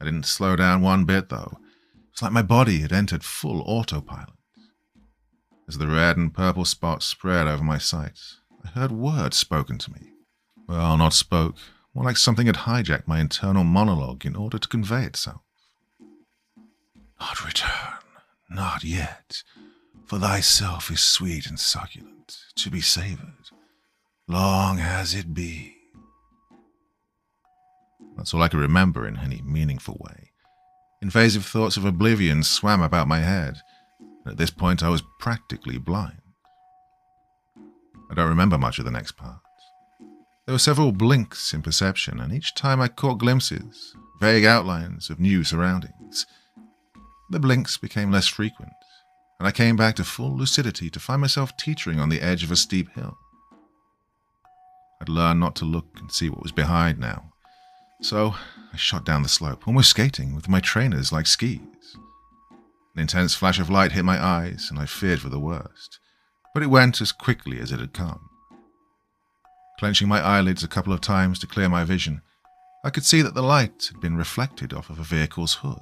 I didn't slow down one bit, though. It's like my body had entered full autopilot. As the red and purple spots spread over my sight, I heard words spoken to me. Well, not spoke, more like something had hijacked my internal monologue in order to convey itself. Not return, not yet, for thyself is sweet and succulent, to be savoured, long as it be. That's all I could remember in any meaningful way. Invasive thoughts of oblivion swam about my head, and at this point I was practically blind. I don't remember much of the next part. There were several blinks in perception, and each time I caught glimpses, vague outlines of new surroundings. The blinks became less frequent, and I came back to full lucidity to find myself teetering on the edge of a steep hill. I'd learned not to look and see what was behind now. So I shot down the slope, almost skating, with my trainers like skis. An intense flash of light hit my eyes, and I feared for the worst. But it went as quickly as it had come. Clenching my eyelids a couple of times to clear my vision, I could see that the light had been reflected off of a vehicle's hood.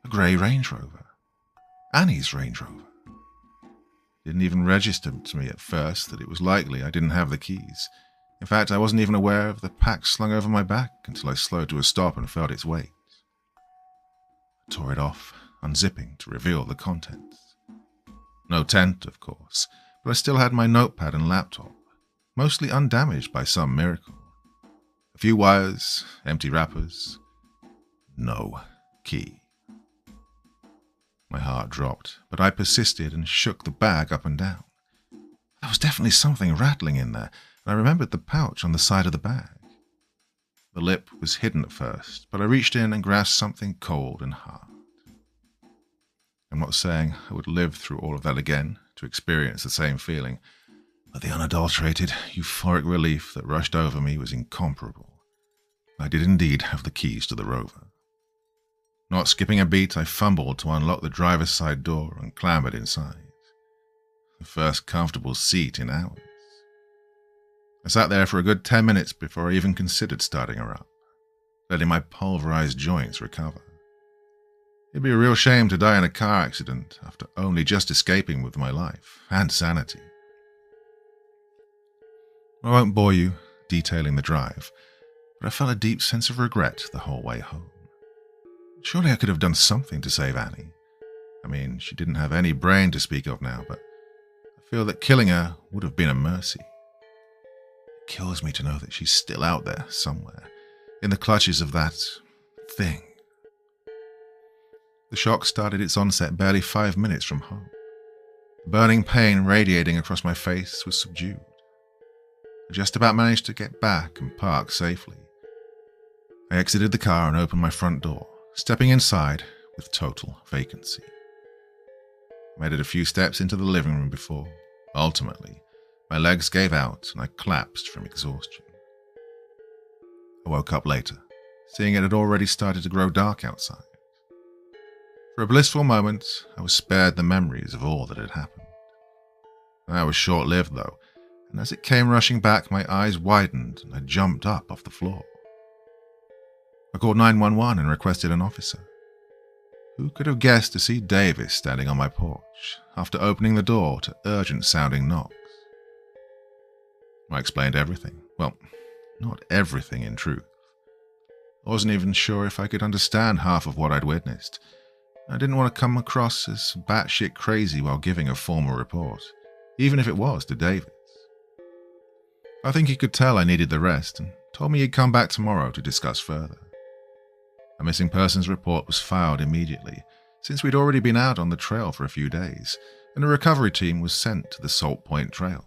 A grey Range Rover. Annie's Range Rover. It didn't even register to me at first that it was likely I didn't have the keys. In fact, I wasn't even aware of the pack slung over my back until I slowed to a stop and felt its weight. I tore it off, unzipping to reveal the contents. No tent, of course, but I still had my notepad and laptop, mostly undamaged by some miracle. A few wires, empty wrappers, no key. My heart dropped, but I persisted and shook the bag up and down. There was definitely something rattling in there, and I remembered the pouch on the side of the bag. The lip was hidden at first, but I reached in and grasped something cold and hard. I'm not saying I would live through all of that again to experience the same feeling, but the unadulterated, euphoric relief that rushed over me was incomparable. I did indeed have the keys to the Rover. Not skipping a beat, I fumbled to unlock the driver's side door and clambered inside. The first comfortable seat in hours. I sat there for a good 10 minutes before I even considered starting her up, letting my pulverized joints recover. It'd be a real shame to die in a car accident after only just escaping with my life and sanity. I won't bore you detailing the drive, but I felt a deep sense of regret the whole way home. Surely I could have done something to save Annie. I mean, she didn't have any brain to speak of now, but I feel that killing her would have been a mercy. It kills me to know that she's still out there somewhere, in the clutches of that thing. The shock started its onset barely 5 minutes from home. The burning pain radiating across my face was subdued. I just about managed to get back and park safely. I exited the car and opened my front door, stepping inside with total vacancy. I made it a few steps into the living room before, ultimately, my legs gave out and I collapsed from exhaustion. I woke up later, seeing it had already started to grow dark outside. For a blissful moment, I was spared the memories of all that had happened. That was short-lived, though, and as it came rushing back, my eyes widened and I jumped up off the floor. I called 911 and requested an officer. Who could have guessed to see Davis standing on my porch after opening the door to urgent-sounding knocks? I explained everything. Well, not everything in truth. I wasn't even sure if I could understand half of what I'd witnessed. I didn't want to come across as batshit crazy while giving a formal report, even if it was to Davis. I think he could tell I needed the rest and told me he'd come back tomorrow to discuss further. A missing persons report was filed immediately, since we'd already been out on the trail for a few days, and a recovery team was sent to the Salt Point Trails.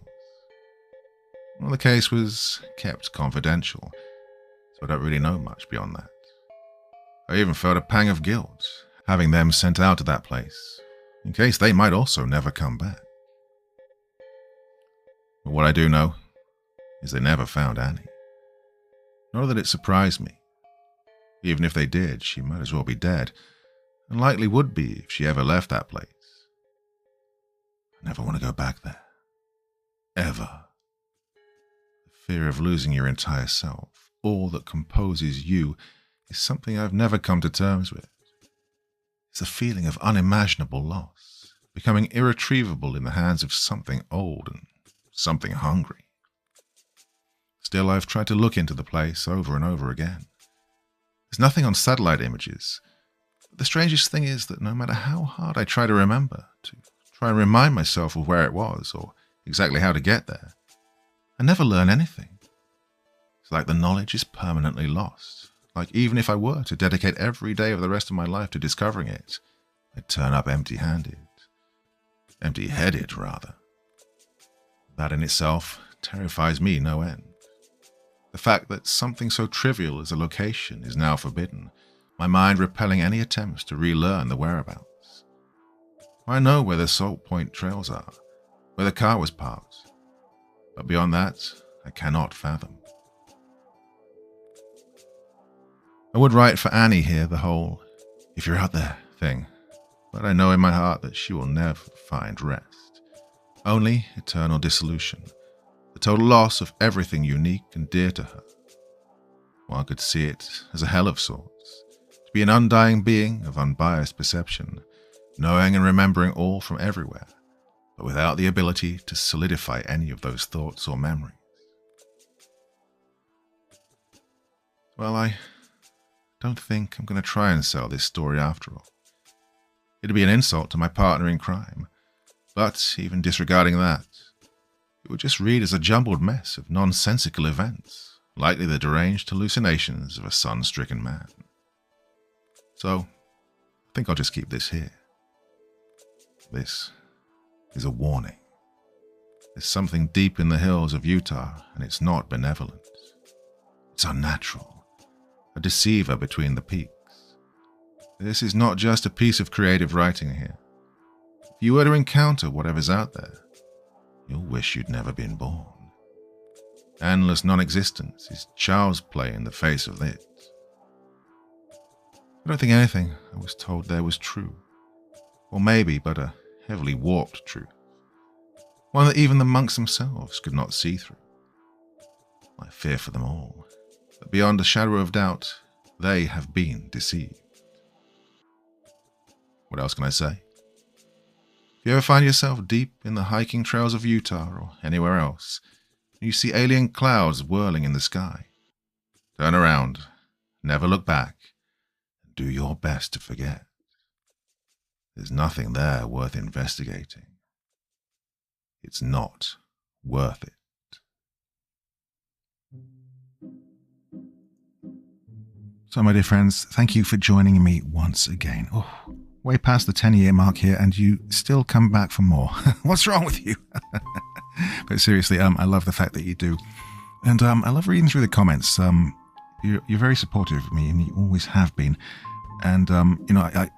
Well, the case was kept confidential, so I don't really know much beyond that. I even felt a pang of guilt, having them sent out to that place, in case they might also never come back. But what I do know is they never found Annie. Not that it surprised me. Even if they did, she might as well be dead, and likely would be if she ever left that place. I never want to go back there. Ever. The fear of losing your entire self, all that composes you, is something I've never come to terms with. It's a feeling of unimaginable loss, becoming irretrievable in the hands of something old and something hungry. Still, I've tried to look into the place over and over again. There's nothing on satellite images. But the strangest thing is that no matter how hard I try to remember, to try and remind myself of where it was or exactly how to get there, I never learn anything. It's like the knowledge is permanently lost. Like even if I were to dedicate every day of the rest of my life to discovering it, I'd turn up empty-handed. Empty-headed, rather. That in itself terrifies me no end. The fact that something so trivial as a location is now forbidden, my mind repelling any attempts to relearn the whereabouts. I know where the Salt Point Trails are, where the car was parked, but beyond that, I cannot fathom. I would write for Annie here the whole "if you're out there" thing, but I know in my heart that she will never find rest. Only eternal dissolution, the total loss of everything unique and dear to her. One could see it as a hell of sorts, to be an undying being of unbiased perception, knowing and remembering all from everywhere, but without the ability to solidify any of those thoughts or memories. Well, I don't think I'm going to try and sell this story after all. It'd be an insult to my partner in crime, but even disregarding that, it would just read as a jumbled mess of nonsensical events, likely the deranged hallucinations of a sun-stricken man. So, I think I'll just keep this here. This is a warning. There's something deep in the hills of Utah, and it's not benevolent. It's unnatural, a deceiver between the peaks. This is not just a piece of creative writing here. If you were to encounter whatever's out there, you'll wish you'd never been born. Endless non-existence is child's play in the face of this. I don't think anything I was told there was true. Or maybe but a heavily warped truth. One that even the monks themselves could not see through. I fear for them all, that beyond a shadow of doubt, they have been deceived. What else can I say? If you ever find yourself deep in the hiking trails of Utah or anywhere else, and you see alien clouds whirling in the sky, turn around, never look back, and do your best to forget. There's nothing there worth investigating. It's not worth it. So, my dear friends, thank you for joining me once again. Oh, way past the 10-year mark here, and you still come back for more. What's wrong with you? But seriously, I love the fact that you do. And I love reading through the comments. You're very supportive of me, and you always have been. And, I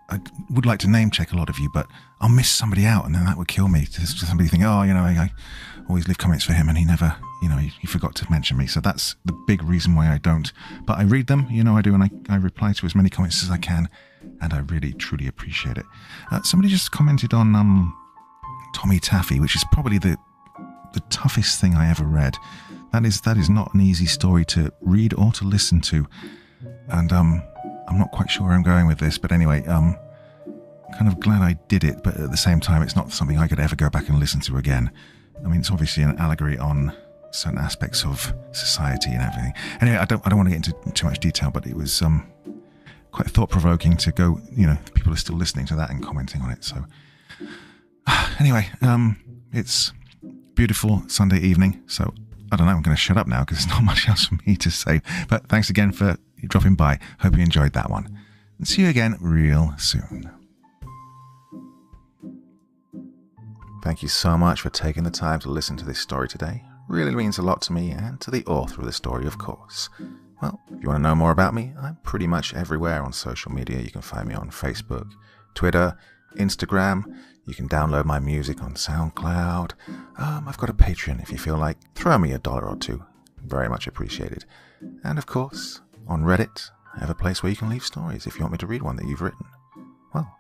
would like to name check a lot of you, but I'll miss somebody out, and then that would kill me. Just somebody think, I always leave comments for him, and he never, he forgot to mention me. So that's the big reason why I don't. But I read them, I do, and I reply to as many comments as I can, and I really, truly appreciate it. Somebody just commented on Tommy Taffy, which is probably the toughest thing I ever read. That is not an easy story to read or to listen to. And I'm not quite sure where I'm going with this, but anyway, kind of glad I did it, but at the same time, it's not something I could ever go back and listen to again. I mean, it's obviously an allegory on certain aspects of society and everything. Anyway, I don't want to get into too much detail, but it was quite thought-provoking to go, people are still listening to that and commenting on it. So anyway, it's beautiful Sunday evening, so I don't know, I'm going to shut up now because there's not much else for me to say. But thanks again for dropping by. Hope you enjoyed that one. And see you again real soon. Thank you so much for taking the time to listen to this story today. Really means a lot to me and to the author of the story, of course. Well, if you want to know more about me, I'm pretty much everywhere on social media. You can find me on Facebook, Twitter, Instagram. You can download my music on SoundCloud. I've got a Patreon if you feel like. Throw me $1 or $2. Very much appreciated. And of course, on Reddit, I have a place where you can leave stories if you want me to read one that you've written. Well,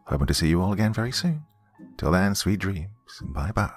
hoping to see you all again very soon. Till then, sweet dreams, and bye-bye.